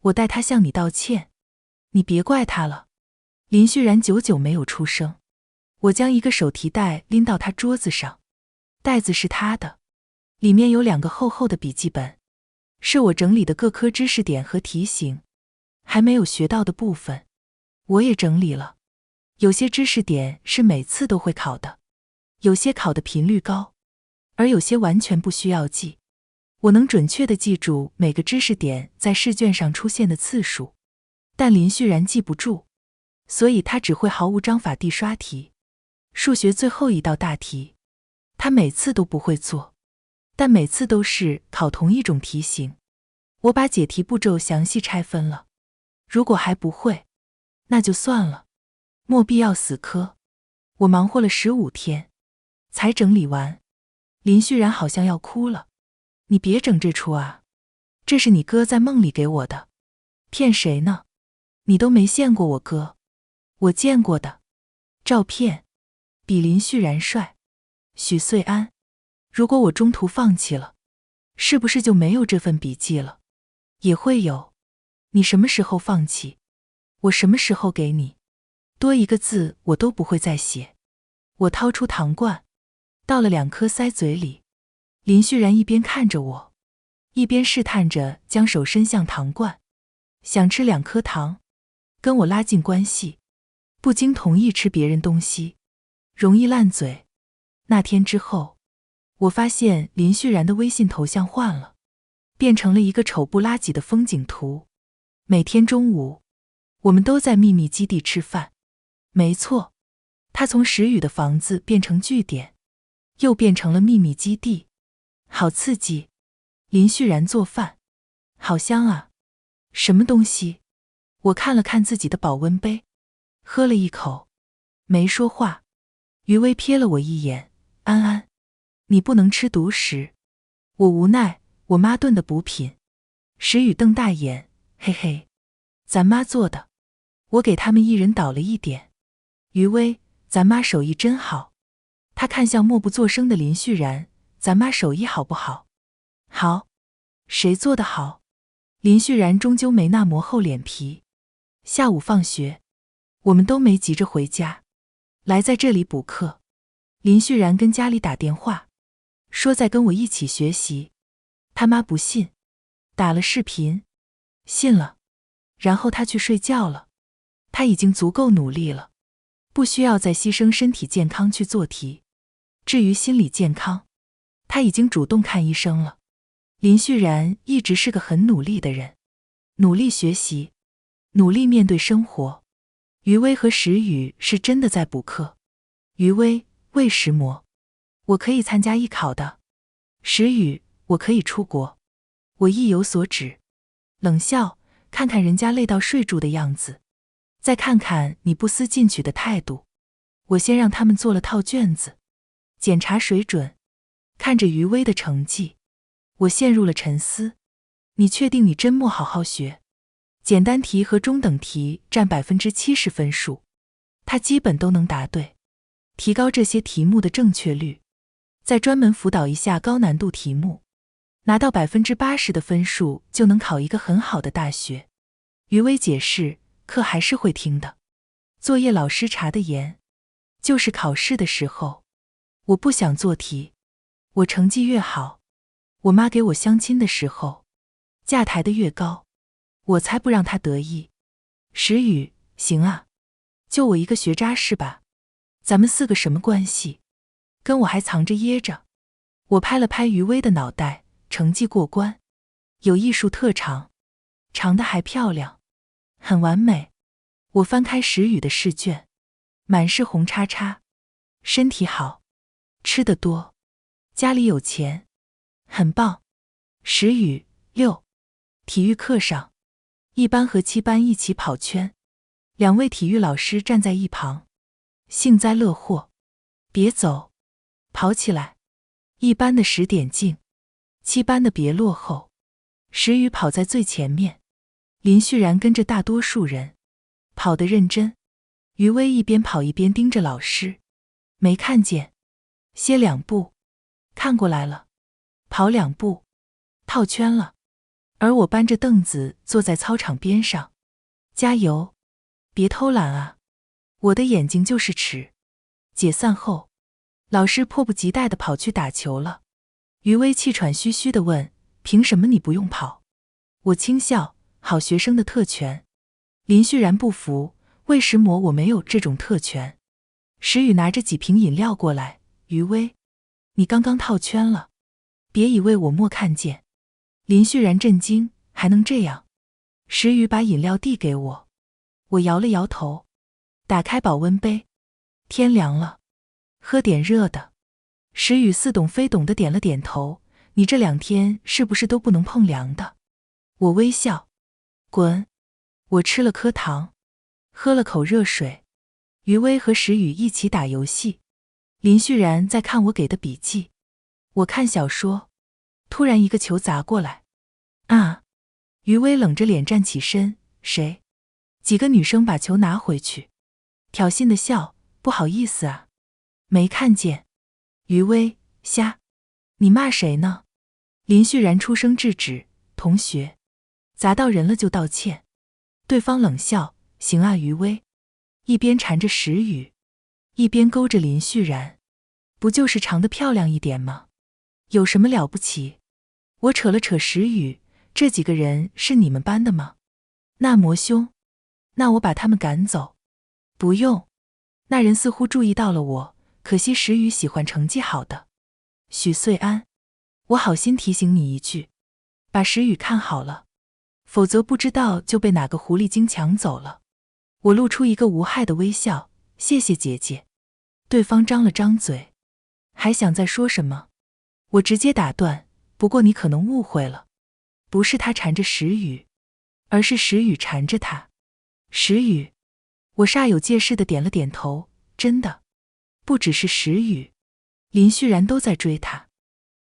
我代他向你道歉，你别怪他了。林旭然久久没有出声。我将一个手提袋拎到他桌子上，袋子是他的，里面有2个厚厚的笔记本，是我整理的各科知识点和题型，还没有学到的部分我也整理了。有些知识点是每次都会考的，有些考的频率高，而有些完全不需要记。我能准确地记住每个知识点在试卷上出现的次数，但林旭然记不住，所以他只会毫无章法地刷题。数学最后一道大题，他每次都不会做，但每次都是考同一种题型。我把解题步骤详细拆分了，如果还不会，那就算了，莫必要死磕。我忙活了15天，才整理完。林旭然好像要哭了。你别整这出啊，这是你哥在梦里给我的。骗谁呢？你都没见过我哥。我见过的照片比林旭然帅。许穗安，如果我中途放弃了，是不是就没有这份笔记了？也会有。你什么时候放弃，我什么时候给你。多一个字我都不会再写。我掏出糖罐，倒了2颗塞嘴里。林旭然一边看着我，一边试探着将手伸向糖罐，想吃2颗糖，跟我拉近关系，不经同意吃别人东西，容易烂嘴。那天之后，我发现林旭然的微信头像换了，变成了一个丑不拉几的风景图。每天中午，我们都在秘密基地吃饭。没错，他从石宇的房子变成据点，又变成了秘密基地。好刺激。林旭然做饭，好香啊。什么东西？我看了看自己的保温杯，喝了一口，没说话。余威瞥了我一眼，安安，你不能吃独食。我无奈，我妈炖的补品。石宇瞪大眼，嘿嘿，咱妈做的。我给他们一人倒了一点。余威，咱妈手艺真好。他看向默不作声的林旭然，咱妈手艺好不好？好。谁做得好？林旭然终究没那磨厚脸皮。下午放学，我们都没急着回家，来在这里补课。林旭然跟家里打电话，说再跟我一起学习。他妈不信，打了视频，信了，然后他去睡觉了。他已经足够努力了。不需要再牺牲身体健康去做题。至于心理健康，他已经主动看医生了。林旭然一直是个很努力的人，努力学习，努力面对生活。于薇和石宇是真的在补课。于薇，魏石魔，我可以参加艺考的。石宇，我可以出国。我意有所指，冷笑，看看人家累到睡住的样子，再看看你不思进取的态度。我先让他们做了套卷子，检查水准。看着于薇的成绩，我陷入了沉思。你确定你真莫好好学？简单题和中等题占70%分数，他基本都能答对。提高这些题目的正确率，再专门辅导一下高难度题目，拿到80%的分数就能考一个很好的大学。于薇解释，课还是会听的，作业老师查得严，就是考试的时候，我不想做题。我成绩越好，我妈给我相亲的时候，价抬得越高，我才不让她得意。石宇，行啊，就我一个学渣是吧？咱们4个什么关系？跟我还藏着掖着。我拍了拍于薇的脑袋，成绩过关，有艺术特长，长得还漂亮，很完美。我翻开石宇的试卷，满是红叉叉，身体好，吃得多，家里有钱，很棒。石宇，6。体育课上，1班和7班一起跑圈，2位体育老师站在一旁，幸灾乐祸。别走，跑起来。1班的10点进，7班的别落后。石宇跑在最前面，林旭然跟着大多数人，跑得认真。于薇一边跑一边盯着老师，没看见，歇2步，看过来了，跑2步，套圈了。而我搬着凳子坐在操场边上，加油，别偷懒啊，我的眼睛就是尺。解散后，老师迫不及待地跑去打球了。于薇气喘吁吁地问，凭什么你不用跑？我轻笑，好学生的特权。林旭然不服，为什么我没有这种特权？石宇拿着几瓶饮料过来，于薇，你刚刚套圈了，别以为我没看见。林旭然震惊，还能这样？石宇把饮料递给我，我摇了摇头，打开保温杯，天凉了，喝点热的。石宇似懂非懂地点了点头，你这2天是不是都不能碰凉的？我微笑，滚。我吃了颗糖，喝了口热水。于薇和石宇一起打游戏，林旭然在看我给的笔记，我看小说。突然一个球砸过来，啊！于薇冷着脸站起身，谁？几个女生把球拿回去，挑衅的笑，不好意思啊，没看见。于薇，瞎，你骂谁呢？林旭然出声制止，同学，砸到人了就道歉。对方冷笑，行啊于薇，一边缠着石宇，一边勾着林旭然，不就是长得漂亮一点吗？有什么了不起？我扯了扯石宇，这几个人是你们班的吗？那魔兄，那我把他们赶走。不用，那人似乎注意到了我，可惜石宇喜欢成绩好的。许穗安，我好心提醒你一句，把石宇看好了，否则不知道就被哪个狐狸精抢走了。我露出一个无害的微笑，谢谢姐姐。对方张了张嘴，还想再说什么，我直接打断，不过你可能误会了，不是他缠着石宇，而是石宇缠着他。石宇，我煞有介事地点了点头，真的，不只是石宇，林旭然都在追他，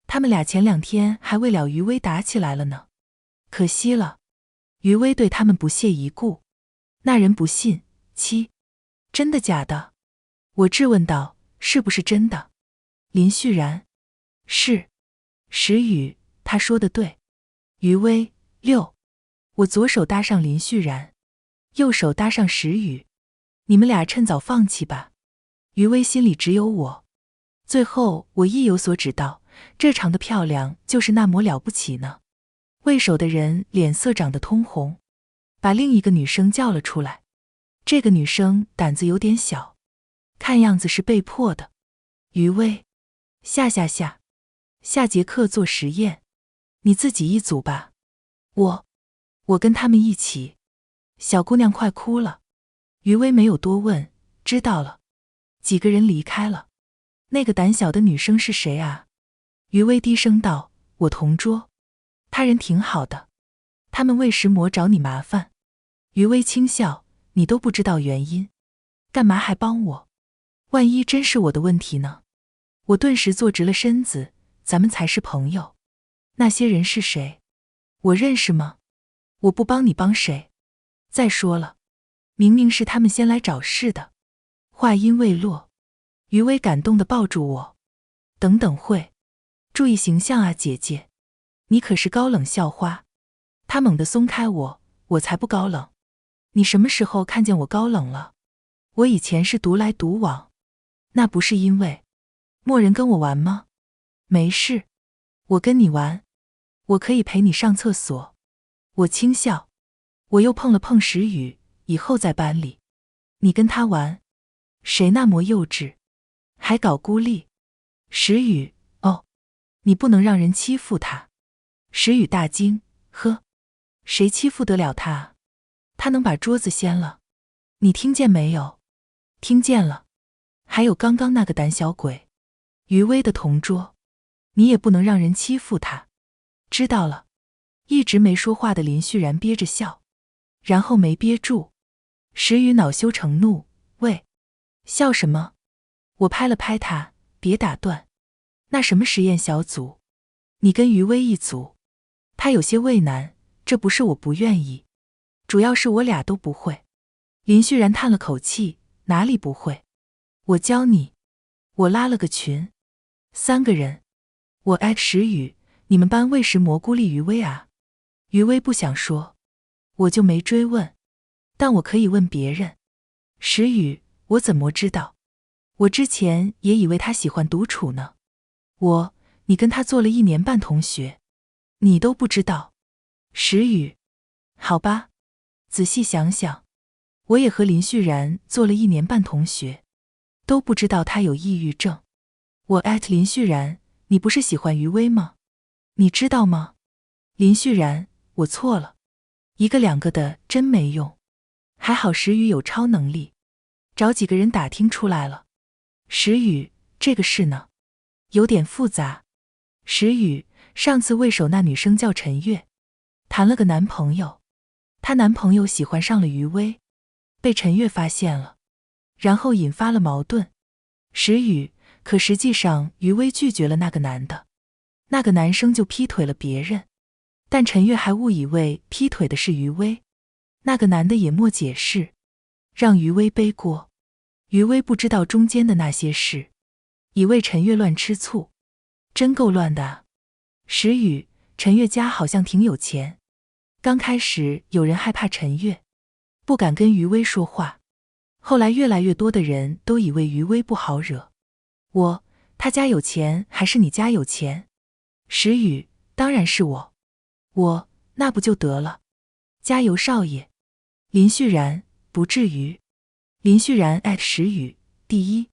他们俩前2天还为了于薇打起来了呢。可惜了，于薇对他们不屑一顾。那人不信，真的假的？我质问道，是不是真的？林旭然，是。石宇，他说的对。于薇，6。我左手搭上林旭然，右手搭上石宇，你们俩趁早放弃吧。于薇心里只有我。最后我意有所指道，这长得漂亮就是那么了不起呢。为首的人脸色长得通红，把另一个女生叫了出来。这个女生胆子有点小，看样子是被迫的。余威，下节课做实验，你自己一组吧。我跟他们一起。小姑娘快哭了。余威没有多问，知道了。几个人离开了。那个胆小的女生是谁啊？余威低声道，我同桌。他人挺好的。他们为石魔找你麻烦。余威轻笑，你都不知道原因，干嘛还帮我？万一真是我的问题呢？我顿时坐直了身子，咱们才是朋友。那些人是谁？我认识吗？我不帮你帮谁？再说了，明明是他们先来找事的。话音未落，余威感动地抱住我。等等会，注意形象啊，姐姐。你可是高冷校花。他猛地松开我，我才不高冷。你什么时候看见我高冷了？我以前是独来独往。那不是因为没人跟我玩吗？没事，我跟你玩，我可以陪你上厕所。我轻笑。我又碰了碰石宇，以后在班里，你跟他玩，谁那么幼稚，还搞孤立？石宇，哦，你不能让人欺负他。石宇大惊，呵，谁欺负得了他啊？他能把桌子掀了。你听见没有？听见了。还有刚刚那个胆小鬼，余威的同桌，你也不能让人欺负他。知道了。一直没说话的林旭然憋着笑，然后没憋住。石宇恼羞成怒，喂，笑什么？我拍了拍他，别打断。那什么实验小组？你跟余威一组。他有些为难，这不是我不愿意，主要是我俩都不会。林旭然叹了口气，哪里不会？我教你。我拉了个群，3个人。我@石宇，你们班为石蘑菇立余威啊？余威不想说，我就没追问，但我可以问别人。石宇，我怎么知道？我之前也以为他喜欢独处呢。你跟他做了1年半同学，你都不知道？石宇，好吧，仔细想想，我也和林旭然做了1年半同学，都不知道他有抑郁症。我@林旭然，你不是喜欢余威吗？你知道吗？林旭然，我错了，1个2个的真没用，还好石宇有超能力，找几个人打听出来了。石宇，这个事呢，有点复杂。石宇，上次为首那女生叫陈月，谈了个男朋友，她男朋友喜欢上了余威，被陈月发现了，然后引发了矛盾。石宇，可实际上余威拒绝了那个男的，那个男生就劈腿了别人，但陈月还误以为劈腿的是余威，那个男的也没解释，让余威背锅。余威不知道中间的那些事，以为陈月乱吃醋，真够乱的啊。石宇，陈月家好像挺有钱，刚开始有人害怕陈月，不敢跟余威说话，后来越来越多的人都以为余威不好惹。他家有钱还是你家有钱？石宇，当然是我，那不就得了？加油少爷。林旭然，不至于。林旭然@石宇，第一，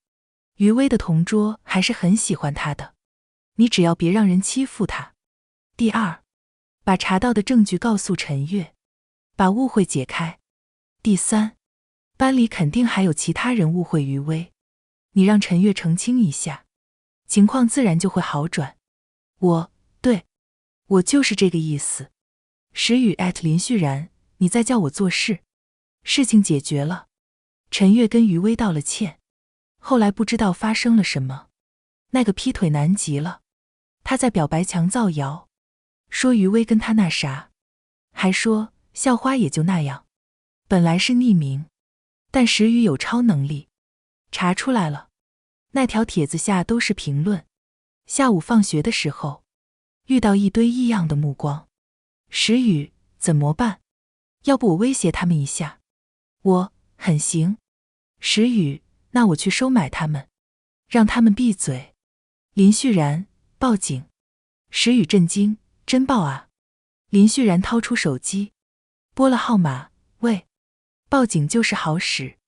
余威的同桌还是很喜欢他的，你只要别让人欺负他。第二，把查到的证据告诉陈月，把误会解开。第三，班里肯定还有其他人误会余威，你让陈月澄清一下，情况自然就会好转。对，我就是这个意思。石宇@林旭然，你再叫我做事。事情解决了，陈月跟余威道了歉，后来不知道发生了什么，那个劈腿男急了，他在表白墙造谣，说余威跟他那啥，还说校花也就那样。本来是匿名，但石宇有超能力，查出来了，那条帖子下都是评论。下午放学的时候，遇到一堆异样的目光。石宇，怎么办？要不我威胁他们一下？很行。石宇，那我去收买他们，让他们闭嘴。林旭然，报警。石宇震惊，真报啊？林旭然掏出手机，拨了号码，喂，报警就是好使。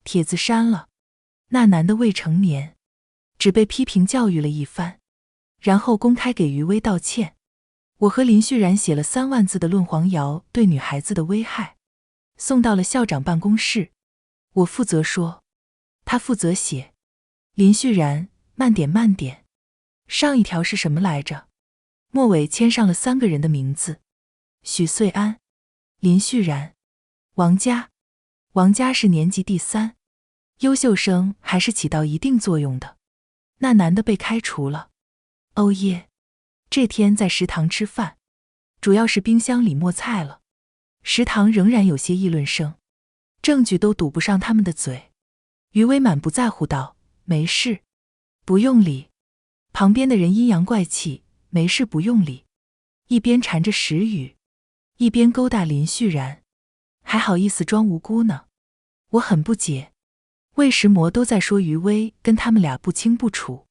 帖子删了。那男的未成年，只被批评教育了一番，然后公开给余薇道歉。我和林旭然写了3万字的论黄瑶对女孩子的危害，送到了校长办公室。我负责说，他负责写。林旭然，慢点慢点，上一条是什么来着？末尾签上了3个人的名字：许穗安、林旭然、王佳。王佳是年级第3，优秀生还是起到一定作用的。那男的被开除了。哦耶！这天在食堂吃饭，主要是冰箱里没菜了。食堂仍然有些议论声，证据都堵不上他们的嘴。余薇满不在乎道：没事，不用理。旁边的人阴阳怪气，没事不用理，一边缠着石宇，一边勾搭林旭然，还好意思装无辜呢。我很不解，魏石魔都在说余薇跟他们俩不清不楚，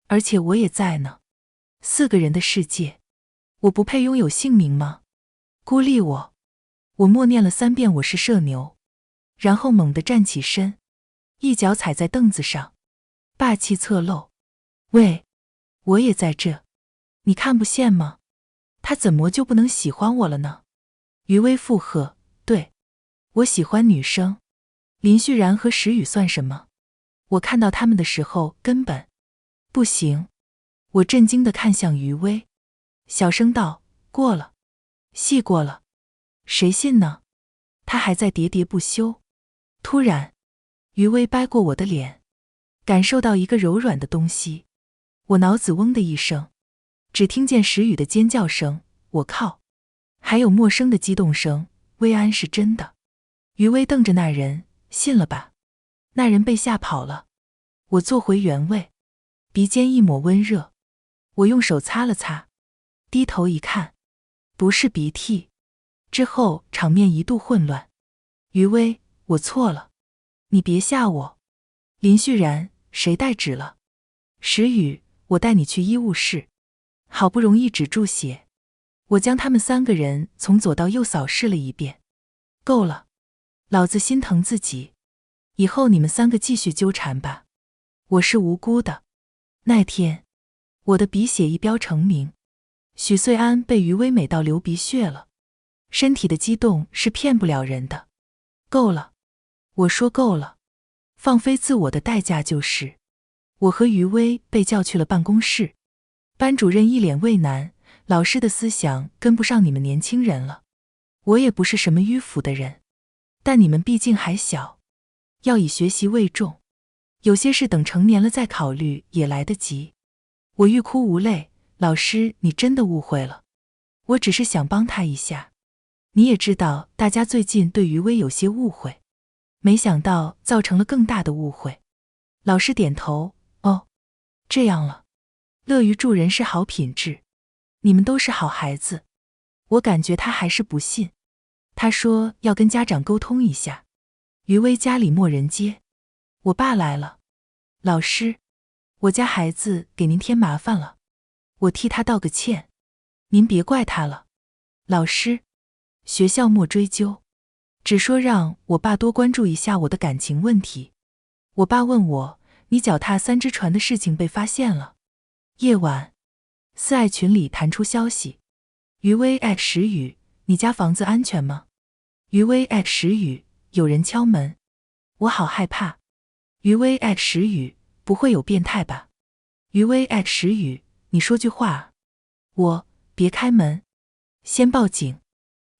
而且我也在呢。4个人的世界，我不配拥有姓名吗？孤立我。我默念了3遍我是社牛，然后猛地站起身，一脚踩在凳子上，霸气侧漏。喂，我也在这，你看不见吗？他怎么就不能喜欢我了呢？余薇附和，对，我喜欢女生。林旭然和石宇算什么？我看到他们的时候根本不行。我震惊地看向余薇，小声道，过了，戏过了。谁信呢？他还在喋喋不休。突然，余薇掰过我的脸，感受到一个柔软的东西。我脑子嗡的一声，只听见石宇的尖叫声，我靠，还有陌生的激动声，薇安是真的。余薇瞪着那人，信了吧？那人被吓跑了。我坐回原位，鼻尖一抹温热，我用手擦了擦，低头一看，不是鼻涕。之后场面一度混乱。余薇，我错了，你别吓我。林旭然，谁带纸了？石宇，我带你去医务室。好不容易止住血，我将他们3个人从左到右扫视了一遍。够了，老子心疼自己，以后你们3个继续纠缠吧，我是无辜的。那天，我的鼻血一飙成名，许穗安被余薇美到流鼻血了。身体的激动是骗不了人的。够了，我说够了。放飞自我的代价就是，我和余薇被叫去了办公室。班主任一脸畏难，老师的思想跟不上你们年轻人了。我也不是什么迂腐的人，但你们毕竟还小，要以学习为重。有些事等成年了再考虑也来得及。我欲哭无泪，老师，你真的误会了，我只是想帮他一下。你也知道大家最近对余薇有些误会，没想到造成了更大的误会。老师点头，哦，这样了。乐于助人是好品质，你们都是好孩子。我感觉他还是不信，他说要跟家长沟通一下。余薇家里没人接，我爸来了。老师，我家孩子给您添麻烦了，我替他道个歉，您别怪他了。老师，学校莫追究，只说让我爸多关注一下我的感情问题。我爸问我，你脚踏3只船的事情被发现了。夜晚，4爱群里弹出消息，余薇石宇，你家房子安全吗？余薇石宇，有人敲门，我好害怕。余薇石宇，不会有变态吧？余薇石宇，你说句话啊。我，别开门，先报警。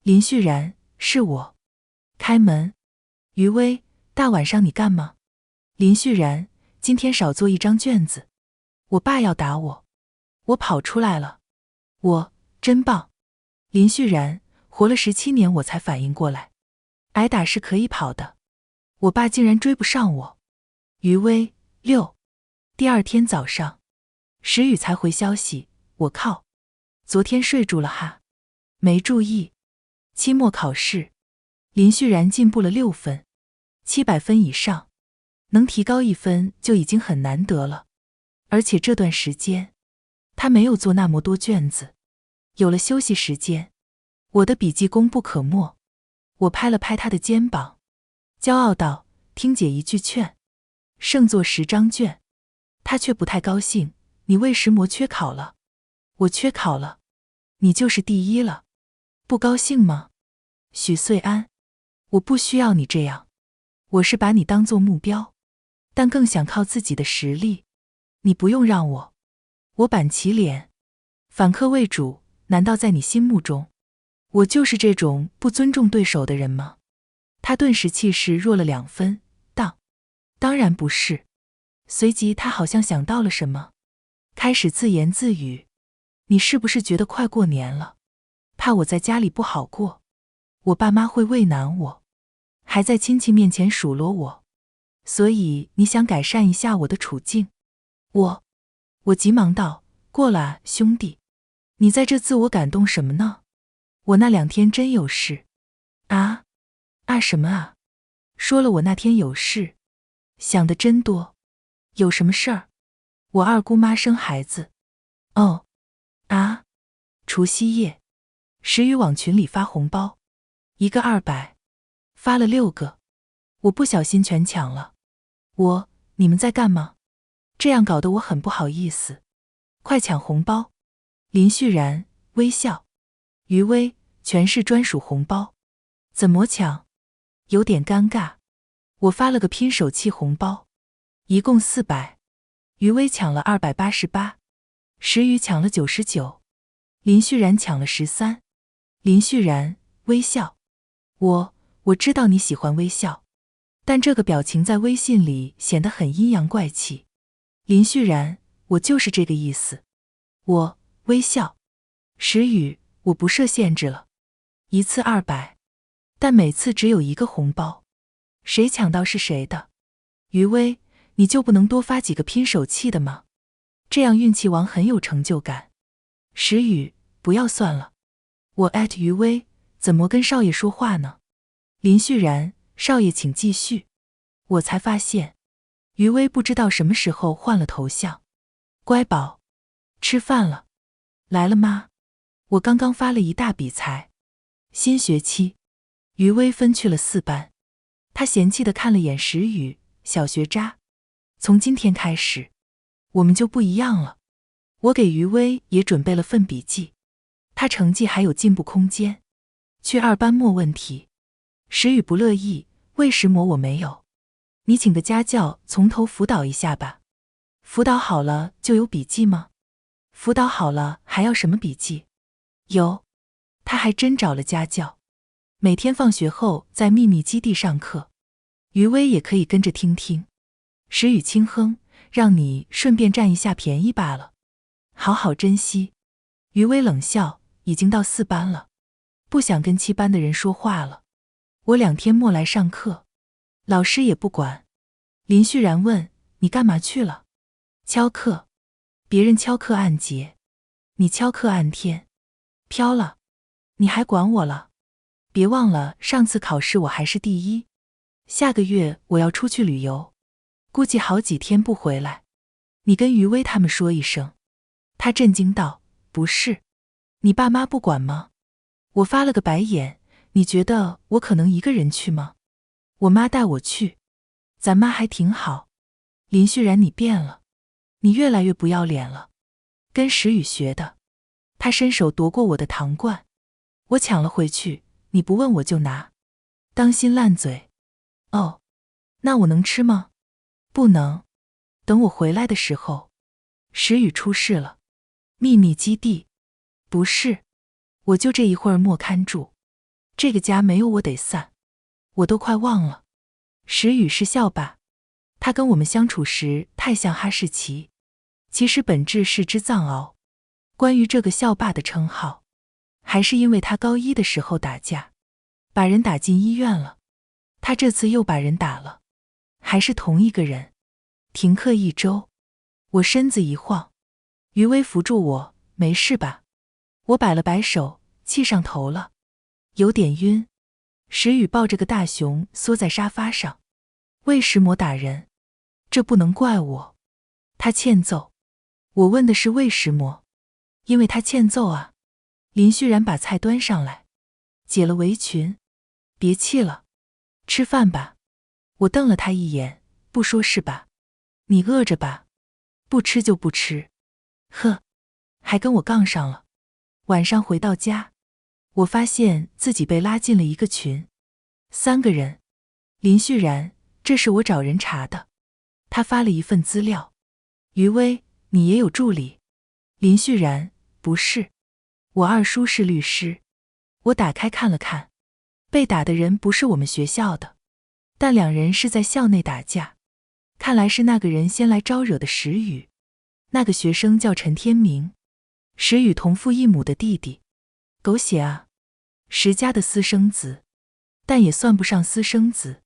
林旭然，是我。开门。余薇，大晚上你干嘛？林旭然，今天少做1张卷子，我爸要打我。我跑出来了。我，真棒。林旭然，活了17年我才反应过来，挨打是可以跑的，我爸竟然追不上我。余薇，6。第2天早上，石宇才回消息，我靠，昨天睡住了哈，没注意。期末考试，林旭然进步了6分，700分以上，能提高1分就已经很难得了。而且这段时间，他没有做那么多卷子，有了休息时间，我的笔记功不可没。我拍了拍他的肩膀，骄傲道，听姐一句劝，胜作10张卷。他却不太高兴，你为石磨缺考了。我缺考了，你就是第一了，不高兴吗？许穗安，我不需要你这样，我是把你当作目标，但更想靠自己的实力。你不用让我。我板起脸，反客为主，难道在你心目中，我就是这种不尊重对手的人吗？他顿时气势弱了2分，当然不是。随即他好像想到了什么，开始自言自语，你是不是觉得快过年了，怕我在家里不好过，我爸妈会为难我，还在亲戚面前数落我，所以你想改善一下我的处境？我急忙道，过了啊，兄弟，你在这自我感动什么呢？我那2天真有事。啊什么啊？说了我那天有事，想的真多。有什么事儿？我二姑妈生孩子。哦，除夕夜，石宇往群里发红包，一个200，发了6个，我不小心全抢了。你们在干嘛？这样搞得我很不好意思。快抢红包！林旭然微笑，余威全是专属红包，怎么抢？有点尴尬。我发了个拼手气红包，一共400，余威抢了288，石宇抢了99，林旭然抢了13。林旭然微笑，我知道你喜欢微笑，但这个表情在微信里显得很阴阳怪气。林旭然，我就是这个意思。我微笑。石宇，我不设限制了，一次200，但每次只有1个红包，谁抢到是谁的。余威，你就不能多发几个拼手气的吗？这样运气王很有成就感。石宇，不要算了。我余威，怎么跟少爷说话呢？林旭然，少爷请继续。我才发现，余威不知道什么时候换了头像。乖宝，吃饭了。来了妈。我刚刚发了一大笔财。新学期，余威分去了4班。他嫌弃地看了眼石宇，小学渣。从今天开始，我们就不一样了。我给余威也准备了份笔记，他成绩还有进步空间。去2班没问题。石宇不乐意，为什么我没有？你请个家教从头辅导一下吧。辅导好了就有笔记吗？辅导好了还要什么笔记？有，他还真找了家教，每天放学后在秘密基地上课，余威也可以跟着听听。石宇轻哼，让你顺便占一下便宜罢了，好好珍惜。余威冷笑，已经到4班了，不想跟7班的人说话了。我2天没来上课，老师也不管。林旭然问，你干嘛去了？翘课。别人翘课按节，你翘课按天。飘了，你还管我了？别忘了上次考试我还是第1。下个月我要出去旅游，估计好几天不回来。你跟余威他们说一声。他震惊道，不是，你爸妈不管吗？我发了个白眼，你觉得我可能一个人去吗？我妈带我去，咱妈还挺好。林旭然，你变了，你越来越不要脸了，跟石宇学的。他伸手夺过我的糖罐，我抢了回去，你不问我就拿，当心烂嘴。哦，那我能吃吗？不能，等我回来的时候。石宇出事了。秘密基地？不是，我就这一会儿没看住，这个家没有我得散，我都快忘了。石宇是校霸，他跟我们相处时太像哈士奇，其实本质是只藏獒。关于这个校霸的称号，还是因为他高1的时候打架，把人打进医院了。他这次又把人打了，还是同一个人。停课1周，我身子一晃，余威扶住我，没事吧？我摆了摆手，气上头了，有点晕。石宇抱着个大熊缩在沙发上。为石魔打人，这不能怪我，他欠揍。我问的是为石魔，因为他欠揍啊。林旭然把菜端上来，解了围裙。别气了，吃饭吧。我瞪了他一眼，不说是吧？你饿着吧，不吃就不吃。呵，还跟我杠上了。晚上回到家，我发现自己被拉进了一个群，3个人。林旭然，这是我找人查的。他发了一份资料。余威，你也有助理？林旭然，不是，我二叔是律师。我打开看了看，被打的人不是我们学校的，但2人是在校内打架，看来是那个人先来招惹的石宇。那个学生叫陈天明，石宇同父异母的弟弟。狗血啊，石家的私生子，但也算不上私生子。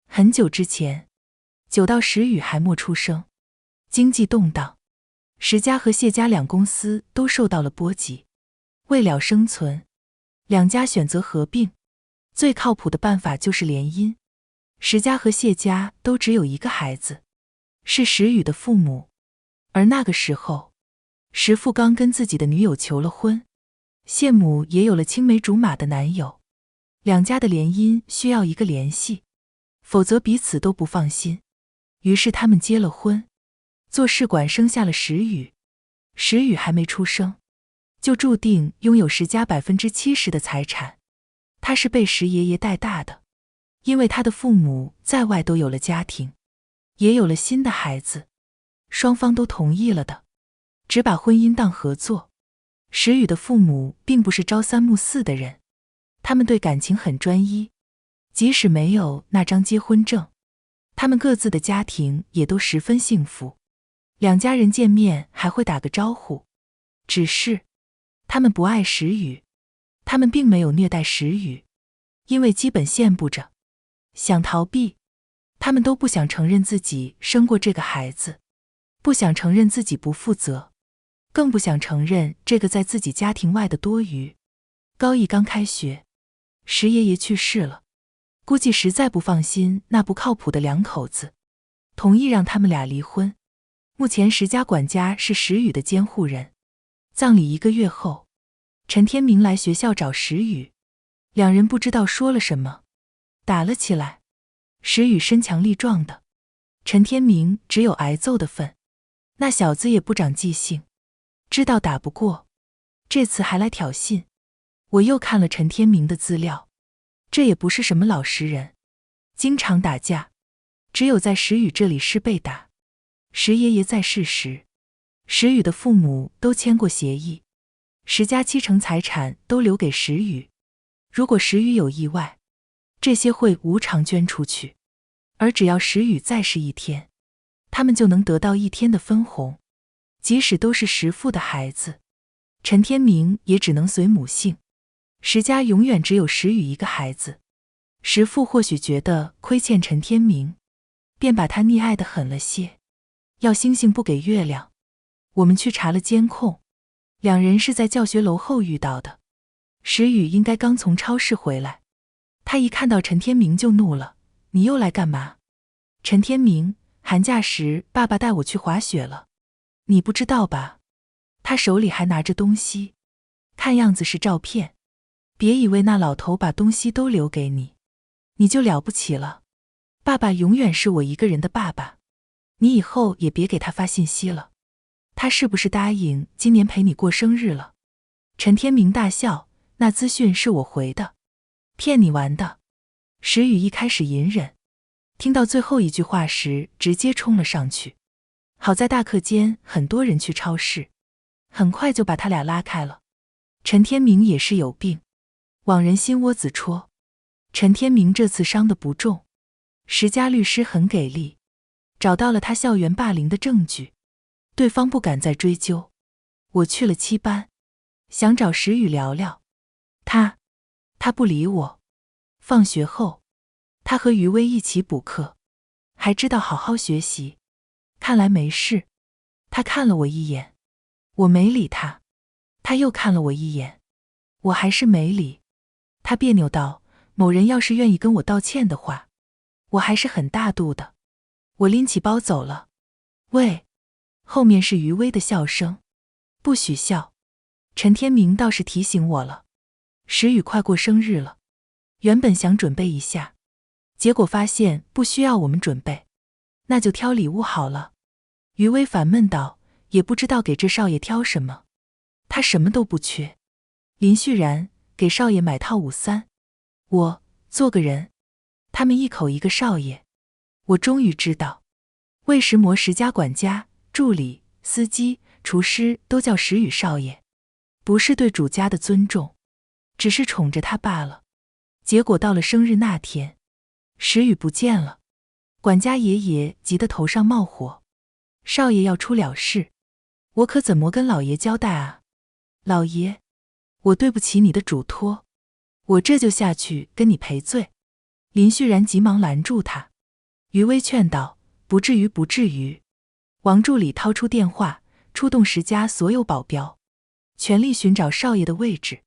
很久之前，久到石宇还没出生，经济动荡，石家和谢家2公司都受到了波及。为了生存，2家选择合并，最靠谱的办法就是联姻。石家和谢家都只有一个孩子，是石宇的父母。而那个时候，石富刚跟自己的女友求了婚，谢母也有了青梅竹马的男友。2家的联姻需要一个联系，否则彼此都不放心。于是他们结了婚，做试管生下了石宇。石宇还没出生，就注定拥有石家70%的财产。他是被石爷爷带大的，因为他的父母在外都有了家庭，也有了新的孩子，双方都同意了的，只把婚姻当合作。石宇的父母并不是朝三暮四的人，他们对感情很专一，即使没有那张结婚证，他们各自的家庭也都十分幸福。2家人见面还会打个招呼，只是他们不爱石宇，他们并没有虐待石宇，因为基本羡慕着，想逃避。他们都不想承认自己生过这个孩子，不想承认自己不负责，更不想承认这个在自己家庭外的多余。高一刚开学，石爷爷去世了，估计实在不放心那不靠谱的2口子，同意让他们俩离婚。目前石家管家是石宇的监护人。葬礼1个月后，陈天明来学校找石宇，2人不知道说了什么，打了起来。石宇身强力壮的，陈天明只有挨揍的份。那小子也不长记性，知道打不过，这次还来挑衅。我又看了陈天明的资料，这也不是什么老实人，经常打架，只有在石宇这里是被打。石爷爷在世时，石宇的父母都签过协议，石家70%财产都留给石宇，如果石宇有意外，这些会无偿捐出去，而只要石宇在世1天，他们就能得到1天的分红，即使都是石父的孩子，陈天明也只能随母姓。石家永远只有石宇一个孩子，石父或许觉得亏欠陈天明，便把他溺爱得狠了些，要星星不给月亮。我们去查了监控，2人是在教学楼后遇到的。石宇应该刚从超市回来，他一看到陈天明就怒了，你又来干嘛？陈天明，寒假时爸爸带我去滑雪了，你不知道吧？他手里还拿着东西，看样子是照片。别以为那老头把东西都留给你，你就了不起了。爸爸永远是我一个人的爸爸，你以后也别给他发信息了。他是不是答应今年陪你过生日了？陈天明大笑，那资讯是我回的，骗你玩的。石宇一开始隐忍，听到最后一句话时直接冲了上去。好在大课间很多人去超市，很快就把他俩拉开了。陈天明也是有病，往人心窝子戳。陈天明这次伤得不重，石家律师很给力，找到了他校园霸凌的证据，对方不敢再追究。我去了7班，想找石宇聊聊，他不理我。放学后，他和余威一起补课，还知道好好学习，看来没事。他看了我一眼，我没理他，他又看了我一眼，我还是没理。他别扭道，某人要是愿意跟我道歉的话，我还是很大度的。我拎起包走了。喂，后面是余威的笑声，不许笑。陈天明倒是提醒我了，石宇快过生日了，原本想准备一下，结果发现不需要我们准备，那就挑礼物好了。余威烦闷道：也不知道给这少爷挑什么，他什么都不缺。林旭然，给少爷买套53。我做个人。他们一口一个少爷。我终于知道，魏石魔10家管家、助理、司机、厨师都叫石宇少爷，不是对主家的尊重，只是宠着他罢了。结果到了生日那天，石宇不见了，管家爷爷急得头上冒火。少爷要出了事，我可怎么跟老爷交代啊？老爷，我对不起你的嘱托，我这就下去跟你赔罪。林旭然急忙拦住他。余威劝道：不至于不至于。王助理掏出电话，出动10家所有保镖，全力寻找少爷的位置。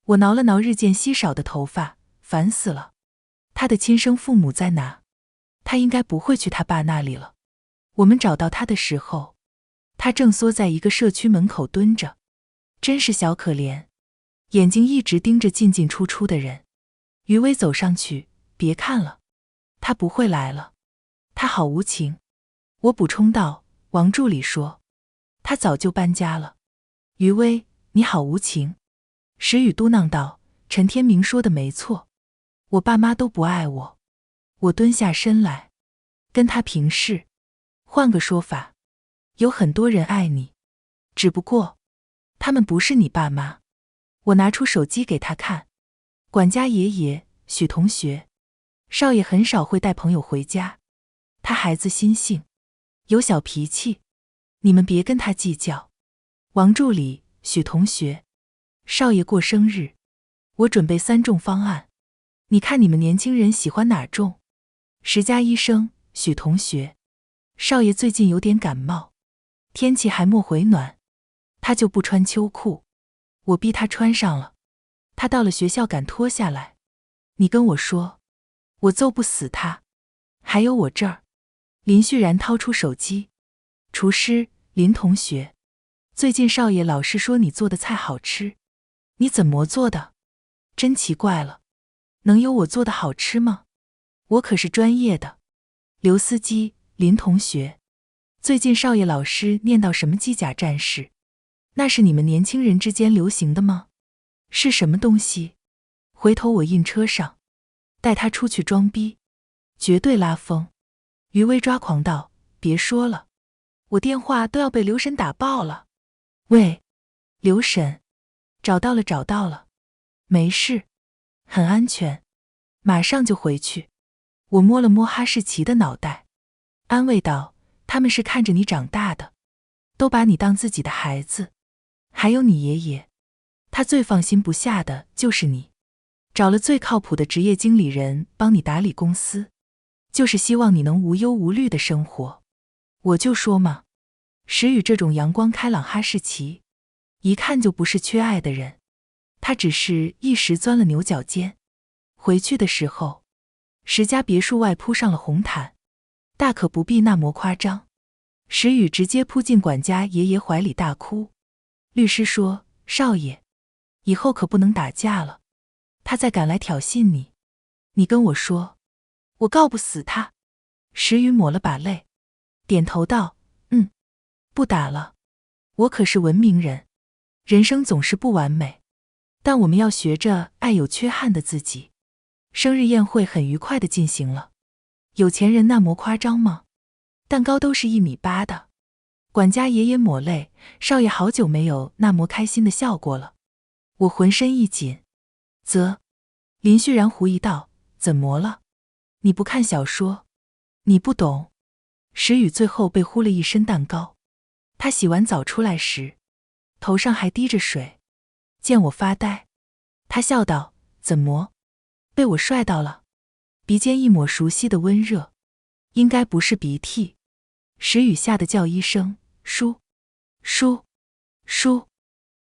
我挠了挠日渐稀少的头发，烦死了。他的亲生父母在哪？他应该不会去他爸那里了。我们找到他的时候，他正缩在一个社区门口蹲着，真是小可怜，眼睛一直盯着进进出出的人。余威走上去，别看了，他不会来了，他好无情。我补充道。王助理说，他早就搬家了。余威，你好无情。石宇嘟囔道，陈天明说的没错，我爸妈都不爱我。我蹲下身来，跟他平视。换个说法，有很多人爱你，只不过他们不是你爸妈。我拿出手机给他看。管家爷爷，许同学，少爷很少会带朋友回家，他孩子心性，有小脾气，你们别跟他计较。王助理，许同学，少爷过生日，我准备3种方案，你看你们年轻人喜欢哪种？10家医生，许同学，少爷最近有点感冒，天气还没回暖，他就不穿秋裤，我逼他穿上了，他到了学校敢脱下来，你跟我说，我揍不死他。还有我这儿。林旭然掏出手机。厨师，林同学，最近少爷老是说你做的菜好吃，你怎么做的？真奇怪了，能有我做的好吃吗？我可是专业的。刘司机，林同学，最近少爷老师念叨什么机甲战士，那是你们年轻人之间流行的吗？是什么东西？回头我印车上，带他出去装逼，绝对拉风。余威抓狂道，别说了，我电话都要被刘婶打爆了。喂，刘婶，找到了找到了，没事，很安全，马上就回去。我摸了摸哈士奇的脑袋，安慰道，他们是看着你长大的，都把你当自己的孩子。还有你爷爷，他最放心不下的就是你，找了最靠谱的职业经理人帮你打理公司，就是希望你能无忧无虑的生活。我就说嘛，石宇这种阳光开朗哈士奇，一看就不是缺爱的人，他只是一时钻了牛角尖。回去的时候，10家别墅外铺上了红毯，大可不必那么夸张。石宇直接扑进管家爷爷怀里大哭。律师说，少爷，以后可不能打架了，他再敢来挑衅你，你跟我说，我告不死他。石宇抹了把泪，点头道，不打了，我可是文明人，人生总是不完美，但我们要学着爱有缺憾的自己。生日宴会很愉快地进行了，有钱人那么夸张吗？蛋糕都是1.8米的。管家爷爷抹泪，少爷好久没有那么开心的笑过了。我浑身一紧。林旭然狐疑道，怎么了？你不看小说，你不懂。石宇最后被呼了一身蛋糕，他洗完澡出来时，头上还滴着水，见我发呆，他笑道，怎么？被我帅到了？鼻尖一抹熟悉的温热，应该不是鼻涕。石宇吓得叫一声，叔，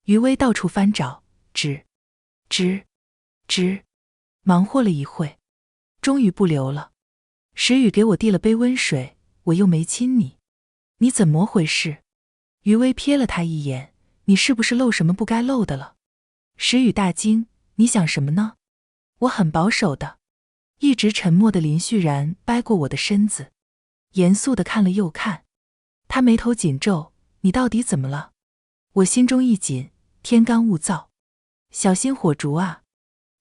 余威到处翻找，忙活了一会，终于不留了。石宇给我递了杯温水，我又没亲你，你怎么回事？余威瞥了他一眼，你是不是漏什么不该漏的了？石宇大惊，你想什么呢？我很保守的。一直沉默的林旭然掰过我的身子，严肃地看了又看，他眉头紧皱，你到底怎么了？我心中一紧，天干物燥，小心火烛啊！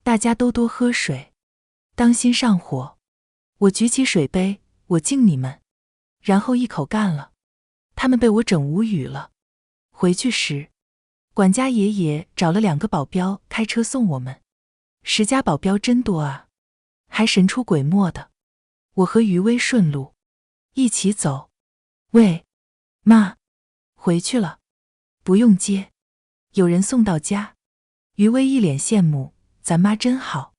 大家都多喝水，当心上火。我举起水杯，我敬你们，然后一口干了。他们被我整无语了。回去时，管家爷爷找了2个保镖开车送我们。10家保镖真多啊，还神出鬼没的。我和余威顺路一起走。喂，妈，回去了，不用接，有人送到家。余威一脸羡慕，咱妈真好，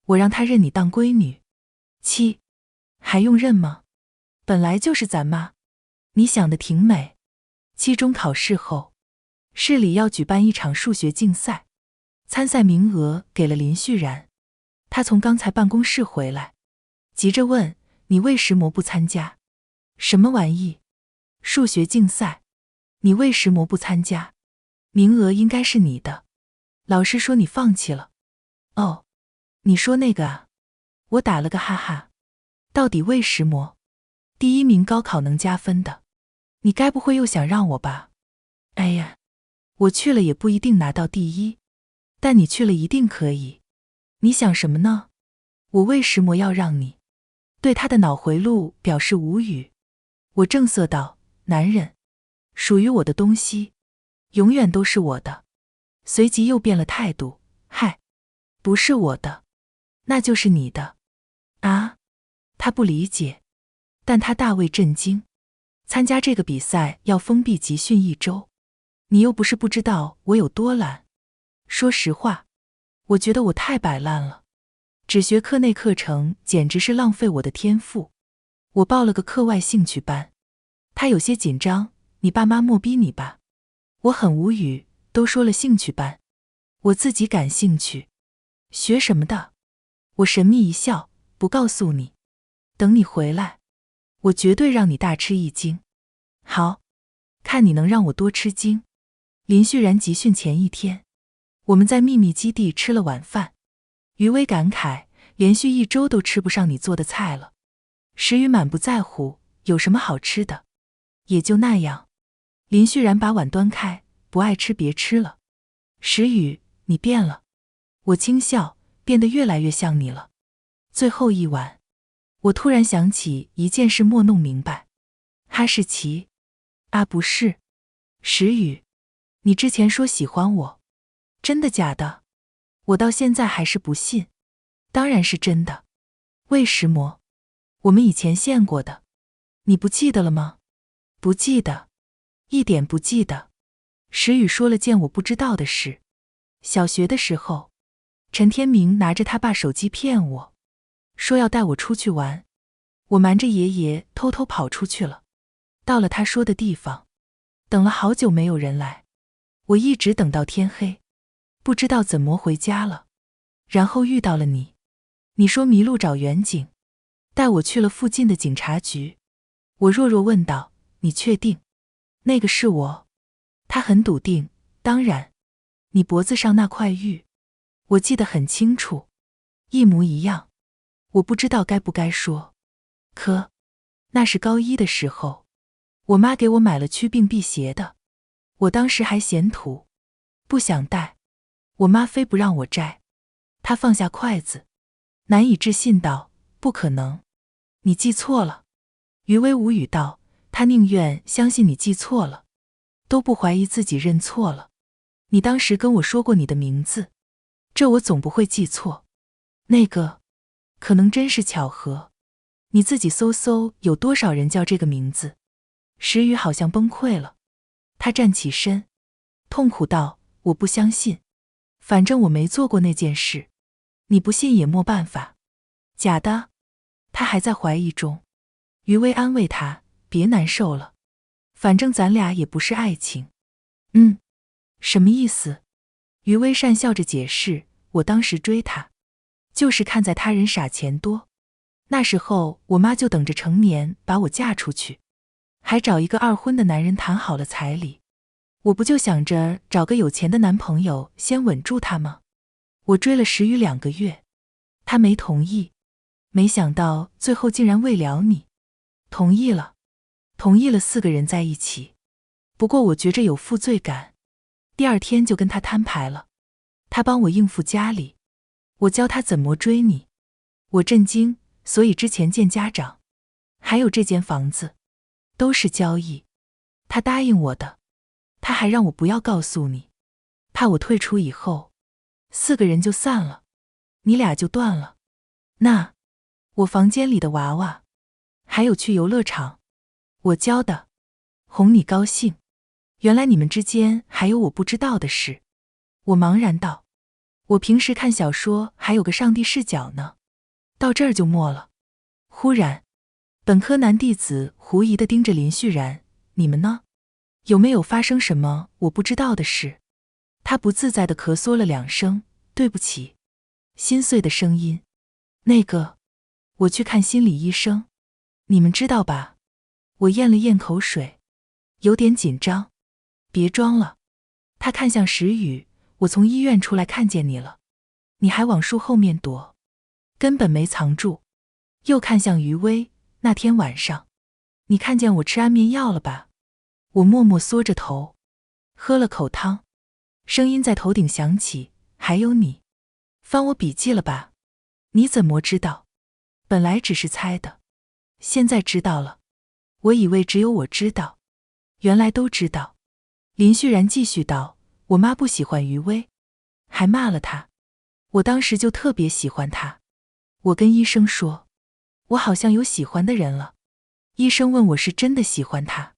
我让她认你当闺女。七，还用认吗？本来就是咱妈，你想的挺美。期中考试后，市里要举办一场数学竞赛，参赛名额给了林旭然。他从刚才办公室回来，急着问，你为什么不参加？什么玩意？数学竞赛，你为什么不参加？名额应该是你的，老师说你放弃了。哦，你说那个啊？我打了个哈哈。到底为什么？第1名高考能加分的，你该不会又想让我吧？哎呀，我去了也不一定拿到第1，但你去了一定可以。你想什么呢？我为什么要让你？对他的脑回路表示无语。我正色道，男人，属于我的东西，永远都是我的。随即又变了态度，嗨，不是我的，那就是你的。啊？他不理解，但他大为震惊。参加这个比赛要封闭集训1周，你又不是不知道我有多懒。说实话，我觉得我太摆烂了，只学课内课程简直是浪费我的天赋。我报了个课外兴趣班。他有些紧张，你爸妈莫逼你吧？我很无语，都说了兴趣班，我自己感兴趣。学什么的？我神秘一笑，不告诉你，等你回来，我绝对让你大吃一惊。好，看你能让我多吃惊。林旭然集训前1天，我们在秘密基地吃了晚饭。余威感慨，连续1周都吃不上你做的菜了。石宇满不在乎，有什么好吃的？也就那样。林旭然把碗端开，不爱吃别吃了。石宇，你变了。我轻笑，变得越来越像你了。最后1碗，我突然想起一件事，莫弄明白。哈士奇？啊，不是。石宇，你之前说喜欢我，真的假的？我到现在还是不信。当然是真的。为什么？我们以前见过的，你不记得了吗？不记得，一点不记得。石宇说了件我不知道的事。小学的时候，陈天明拿着他爸手机骗我，说要带我出去玩。我瞒着爷爷偷偷跑出去了，到了他说的地方，等了好久没有人来，我一直等到天黑，不知道怎么回家了。然后遇到了你，你说迷路找远景，带我去了附近的警察局。我弱弱问道，你确定那个是我？他很笃定，当然，你脖子上那块玉，我记得很清楚，一模一样。我不知道该不该说，可那是高1的时候，我妈给我买了祛病辟邪的，我当时还嫌土，不想戴，我妈非不让我摘。她放下筷子，难以置信道，不可能，你记错了。余威无语道，他宁愿相信你记错了，都不怀疑自己认错了。你当时跟我说过你的名字，这我总不会记错。那个，可能真是巧合。你自己搜搜有多少人叫这个名字。石宇好像崩溃了，他站起身，痛苦道，我不相信，反正我没做过那件事，你不信也没办法。假的，他还在怀疑中。余威安慰他，别难受了，反正咱俩也不是爱情。什么意思？余威讪笑着解释，我当时追他，就是看在他人傻钱多，那时候我妈就等着成年把我嫁出去，还找一个2婚的男人谈好了彩礼，我不就想着找个有钱的男朋友先稳住他吗？我追了石宇2个月，他没同意，没想到最后竟然为了你同意了。同意了4个人在一起。不过我觉着有负罪感，第2天就跟他摊牌了。他帮我应付家里，我教他怎么追你。我震惊，所以之前见家长，还有这间房子，都是交易。他答应我的，他还让我不要告诉你，怕我退出以后4个人就散了，你俩就断了。那我房间里的娃娃，还有去游乐场，我教的，哄你高兴。原来你们之间还有我不知道的事。我茫然道，我平时看小说还有个上帝视角呢。到这儿就没了。忽然，本科男弟子狐疑地盯着林旭然，你们呢？有没有发生什么我不知道的事？他不自在地咳嗽了2声，对不起，心碎的声音。那个，我去看心理医生，你们知道吧？我咽了咽口水，有点紧张。别装了。他看向石宇，我从医院出来看见你了，你还往树后面躲，根本没藏住。又看向余威，那天晚上，你看见我吃安眠药了吧？我默默缩着头，喝了口汤，声音在头顶响起，还有你，翻我笔记了吧？你怎么知道？本来只是猜的，现在知道了。我以为只有我知道，原来都知道。林旭然继续道，我妈不喜欢余威，还骂了他。我当时就特别喜欢他，我跟医生说，我好像有喜欢的人了。医生问我是真的喜欢他，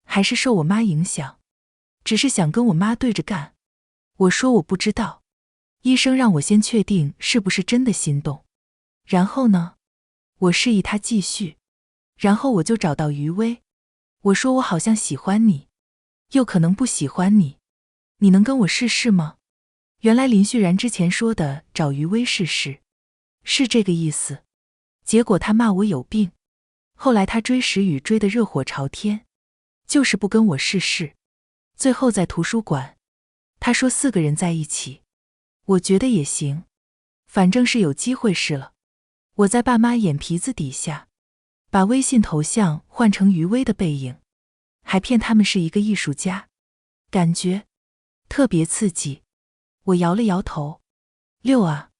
还是受我妈影响，只是想跟我妈对着干。我说我不知道，医生让我先确定是不是真的心动。然后呢？我示意他继续。然后我就找到余威，我说我好像喜欢你，又可能不喜欢你，你能跟我试试吗？原来林旭然之前说的找余威试试，是这个意思。结果他骂我有病，后来他追石宇追得热火朝天，就是不跟我试试。最后在图书馆，他说4个人在一起，我觉得也行，反正是有机会试了。我在爸妈眼皮子底下把微信头像换成余威的背影，还骗他们是一个艺术家，感觉特别刺激。我摇了摇头，6啊，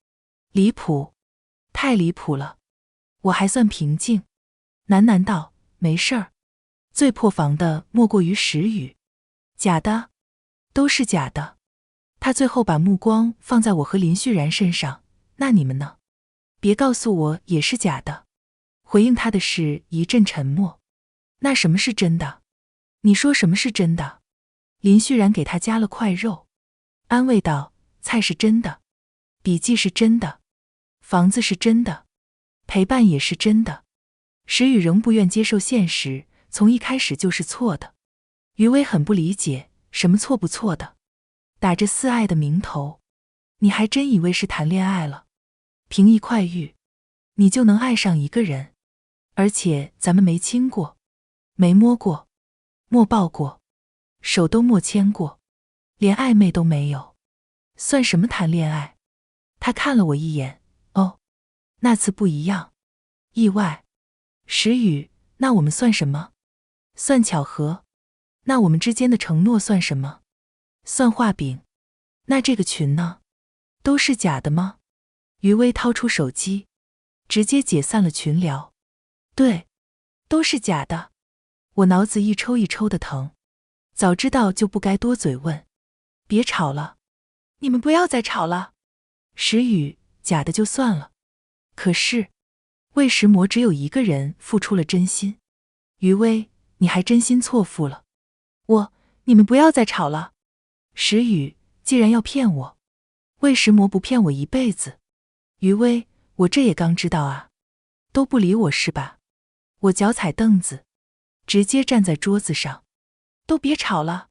离谱，太离谱了。我还算平静，喃喃道，没事儿。最破防的莫过于石宇，假的，都是假的。他最后把目光放在我和林旭然身上，那你们呢？别告诉我也是假的。回应他的是一阵沉默。那什么是真的？你说什么是真的？林旭然给他加了块肉，安慰道，菜是真的，笔记是真的，房子是真的，陪伴也是真的。石宇仍不愿接受现实，从一开始就是错的。余威很不理解，什么错不错的？打着4爱的名头，你还真以为是谈恋爱了？凭一块玉，你就能爱上一个人？而且咱们没亲过，没摸过，没抱过，手都没牵过，连暧昧都没有，算什么谈恋爱？他看了我一眼，哦，那次不一样，意外。石宇，那我们算什么？算巧合。那我们之间的承诺算什么？算画饼。那这个群呢？都是假的吗？余威掏出手机，直接解散了群聊。对，都是假的。我脑子一抽一抽的疼，早知道就不该多嘴问。别吵了，你们不要再吵了。石宇，假的就算了，可是魏石魔只有一个人付出了真心。余威，你还真心错付了。你们不要再吵了。石宇，既然要骗我，魏石魔不骗我一辈子。余威，我这也刚知道啊。都不理我是吧？我脚踩凳子，直接站在桌子上。都别吵了。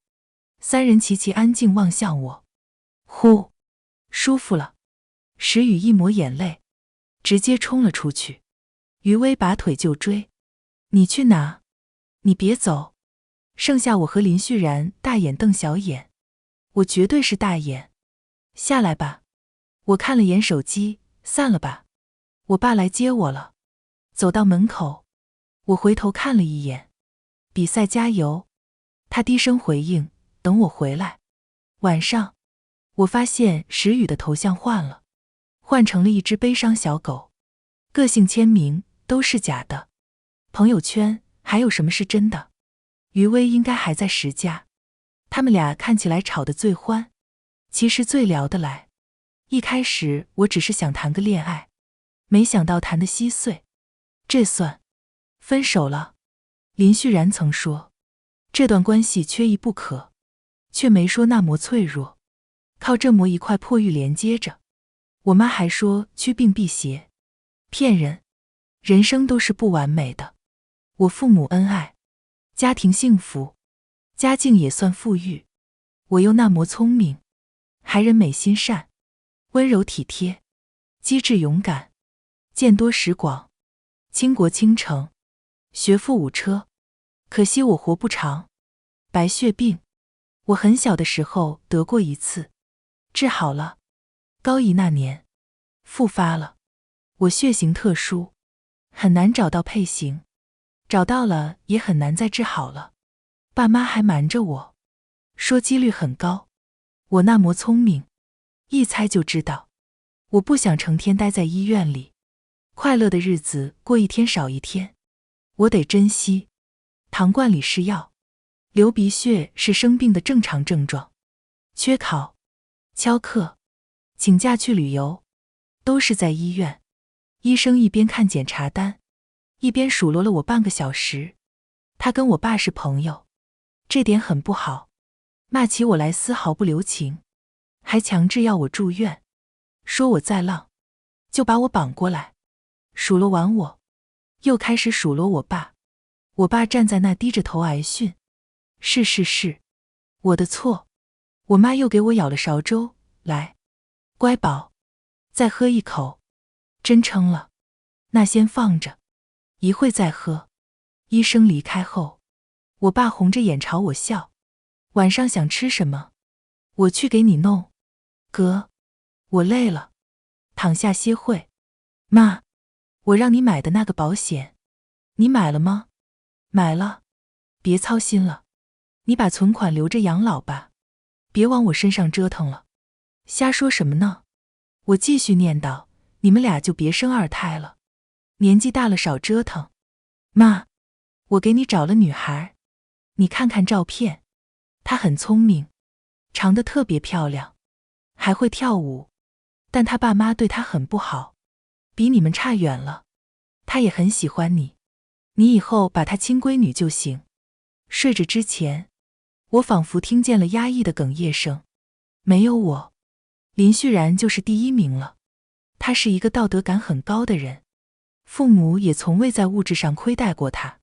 3人齐齐安静望向我。呼，舒服了。石宇一抹眼泪，直接冲了出去。余威拔腿就追。你去哪？你别走。剩下我和林旭然大眼瞪小眼。我绝对是大眼。下来吧。我看了眼手机，散了吧。我爸来接我了。走到门口，我回头看了一眼，比赛加油。他低声回应，等我回来。晚上，我发现石宇的头像换了，换成了一只悲伤小狗，个性签名都是假的。朋友圈还有什么是真的？余威应该还在石家，他们俩看起来吵得最欢，其实最聊得来。一开始我只是想谈个恋爱，没想到谈得稀碎。这算分手了。林旭然曾说，这段关系缺一不可，却没说那么脆弱，靠这么一块破玉连接着。我妈还说祛病辟邪，骗人，人生都是不完美的。我父母恩爱，家庭幸福，家境也算富裕，我又那么聪明，还人美心善，温柔体贴，机智勇敢，见多识广，倾国倾城，学富五车。可惜我活不长，白血病，我很小的时候得过一次，治好了，高一那年复发了。我血型特殊，很难找到配型，找到了也很难再治好了。爸妈还瞒着我，说几率很高。我那么聪明，一猜就知道。我不想成天待在医院里，快乐的日子过一天少一天，我得珍惜。糖罐里是药，流鼻血是生病的正常症状，缺考、翘课、请假去旅游，都是在医院。医生一边看检查单，一边数落了我半个小时。他跟我爸是朋友，这点很不好，骂起我来丝毫不留情，还强制要我住院，说我再浪，就把我绑过来。数落完我，又开始数落我爸。我爸站在那低着头挨训，是，我的错。我妈又给我舀了勺粥，来，乖宝，再喝一口，真撑了，那先放着，一会再喝。医生离开后，我爸红着眼朝我笑，晚上想吃什么？我去给你弄。哥，我累了，躺下歇会。妈，我让你买的那个保险，你买了吗？买了，别操心了，你把存款留着养老吧，别往我身上折腾了。瞎说什么呢？我继续念叨，你们俩就别生二胎了，年纪大了少折腾。妈，我给你找了女孩，你看看照片，她很聪明，长得特别漂亮，还会跳舞，但她爸妈对她很不好，比你们差远了。她也很喜欢你，你以后把她亲闺女就行。睡着之前，我仿佛听见了压抑的哽咽声。没有我，林旭然就是第一名了。他是一个道德感很高的人，父母也从未在物质上亏待过他，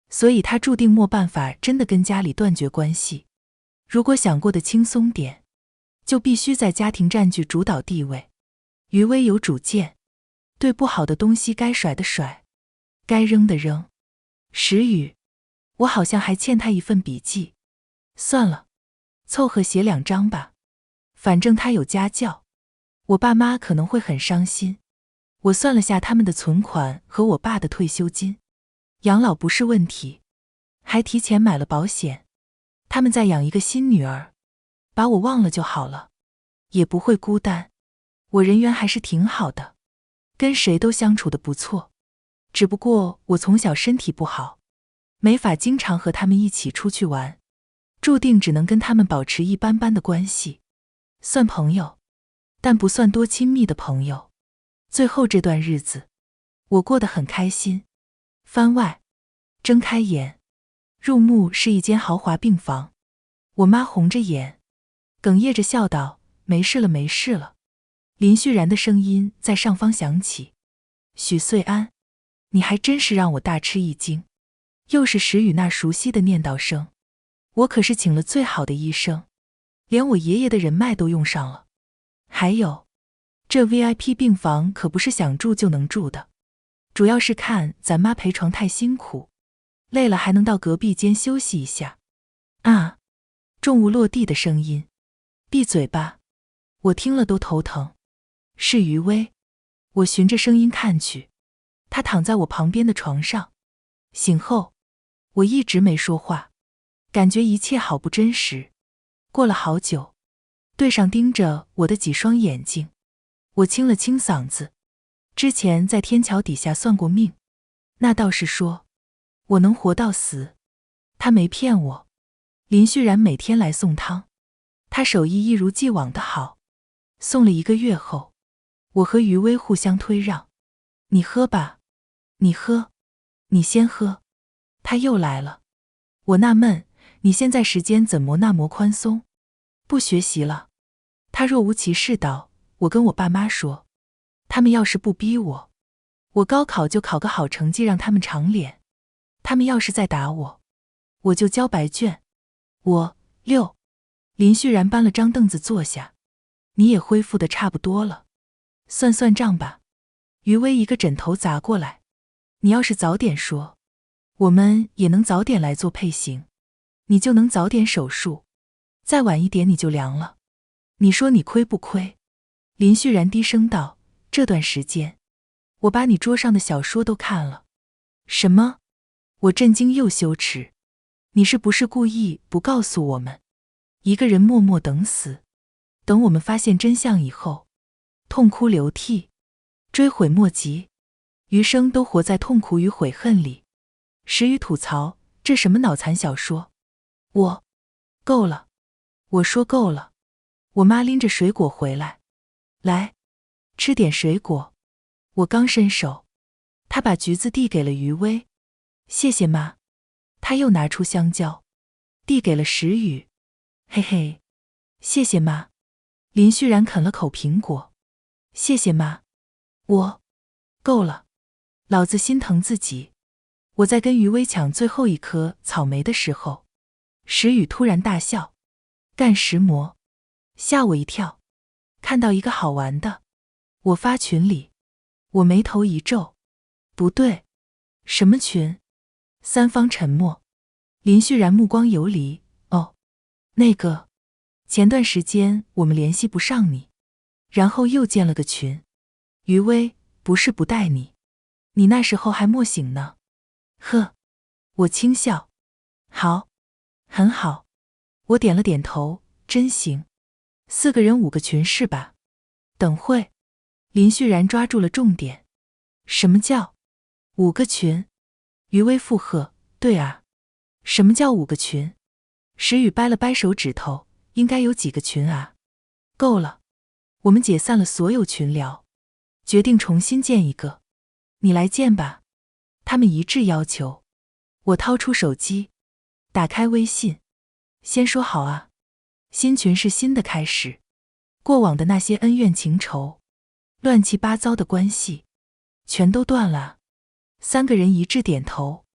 所以他注定没办法真的跟家里断绝关系。如果想过得轻松点，就必须在家庭占据主导地位。余威有主见，对不好的东西该甩的甩，该扔的扔。石宇，我好像还欠他一份笔记，算了，凑合写2张吧，反正他有家教。我爸妈可能会很伤心。我算了下他们的存款和我爸的退休金，养老不是问题，还提前买了保险。他们再养一个新女儿，把我忘了就好了，也不会孤单。我人缘还是挺好的，跟谁都相处得不错，只不过我从小身体不好，没法经常和他们一起出去玩，注定只能跟他们保持一般般的关系，算朋友，但不算多亲密的朋友。最后这段日子，我过得很开心。番外，睁开眼，入目是一间豪华病房。我妈红着眼，哽咽着笑道：“没事了，没事了。”林旭然的声音在上方响起：“许穗安，你还真是让我大吃一惊。”又是石宇那熟悉的念叨声。我可是请了最好的医生，连我爷爷的人脉都用上了。还有，这 VIP 病房可不是想住就能住的，主要是看咱妈陪床太辛苦，累了还能到隔壁间休息一下。啊，重物落地的声音。闭嘴吧，我听了都头疼。是余威。我循着声音看去，他躺在我旁边的床上。醒后，我一直没说话，感觉一切好不真实。过了好久，对上盯着我的几双眼睛，我清了清嗓子。之前在天桥底下算过命，那道士说我能活到死，他没骗我。林旭然每天来送汤，他手艺一如既往的好。送了1个月后，我和余威互相推让，你喝吧，你喝，你先喝。他又来了，我纳闷，你现在时间怎么那么宽松？不学习了？他若无其事道，我跟我爸妈说，他们要是不逼我，我高考就考个好成绩让他们长脸。他们要是再打我，我就交白卷。6。林旭然搬了张凳子坐下，你也恢复得差不多了，算算账吧。余威一个枕头砸过来，你要是早点说，我们也能早点来做配型，你就能早点手术，再晚一点你就凉了。你说你亏不亏？林旭然低声道，这段时间我把你桌上的小说都看了。什么？我震惊又羞耻。你是不是故意不告诉我们？一个人默默等死，等我们发现真相以后，痛哭流涕，追悔莫及，余生都活在痛苦与悔恨里。时雨吐槽，这什么脑残小说？够了。我说够了。我妈拎着水果回来，来，吃点水果。我刚伸手，她把橘子递给了余威，谢谢妈。她又拿出香蕉，递给了时雨，嘿嘿，谢谢妈。林旭然啃了口苹果，谢谢妈。够了，老子心疼自己。我在跟余威抢最后一颗草莓的时候，时雨突然大笑，干石磨，吓我一跳。看到一个好玩的，我发群里，我眉头一皱，不对，什么群？三方沉默。林旭然目光游离，那个，前段时间我们联系不上你，然后又建了个群。余威，不是不带你，你那时候还没醒呢。呵，我轻笑，好，很好。我点了点头，真行。4个人5个群是吧？等会，林旭然抓住了重点。什么叫5个群？余威附和，对啊，什么叫5个群？时雨掰了掰手指头，应该有几个群啊？够了，我们解散了所有群聊，决定重新建一个。你来建吧。他们一致要求。我掏出手机，打开微信，先说好啊，新群是新的开始，过往的那些恩怨情仇，乱七八糟的关系，全都断了。3个人一致点头，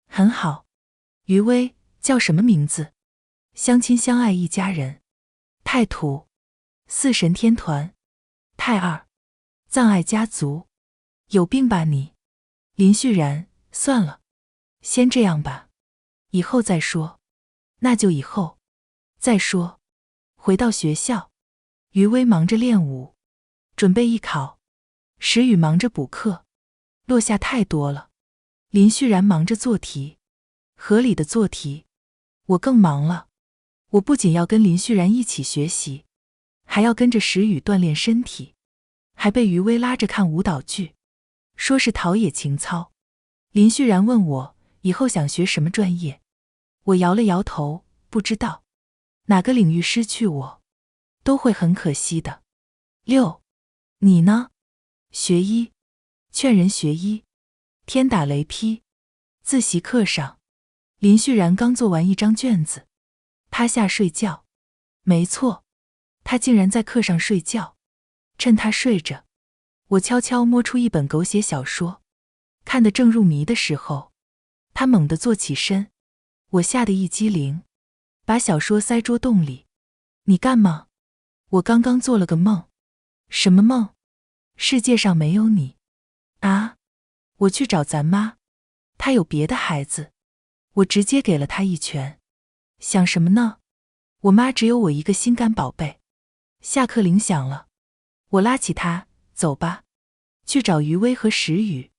很好。余威，叫什么名字？相亲相爱一家人。太土。4神天团。太二。葬爱家族。有病吧你？林旭然，算了，先这样吧，以后再说。那就以后再说。回到学校，余威忙着练舞，准备艺考，时雨忙着补课，落下太多了。林旭然忙着做题，合理的做题。我更忙了，我不仅要跟林旭然一起学习，还要跟着时雨锻炼身体，还被余威拉着看舞蹈剧，说是陶冶情操。林旭然问我以后想学什么专业，我摇了摇头，不知道。哪个领域失去我，都会很可惜的。6. 你呢？学医，劝人学医，天打雷劈。自习课上，林旭然刚做完一张卷子，趴下睡觉。没错，他竟然在课上睡觉。趁他睡着，我悄悄摸出一本狗血小说，看得正入迷的时候，他猛地坐起身，我吓得一激灵，把小说塞桌洞里。你干嘛？我刚刚做了个梦。什么梦？世界上没有你。啊？我去找咱妈，她有别的孩子。我直接给了她一拳。想什么呢？我妈只有我一个心肝宝贝。下课铃响了，我拉起她，走吧，去找余威和时雨。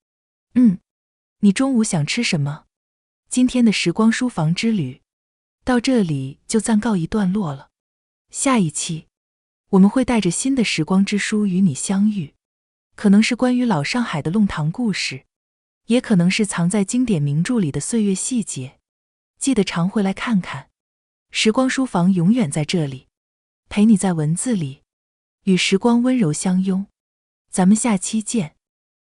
你中午想吃什么？今天的时光书房之旅到这里就暂告一段落了。下一期我们会带着新的时光之书与你相遇，可能是关于老上海的弄堂故事，也可能是藏在经典名著里的岁月细节。记得常回来看看，时光书房永远在这里，陪你在文字里与时光温柔相拥。咱们下期见。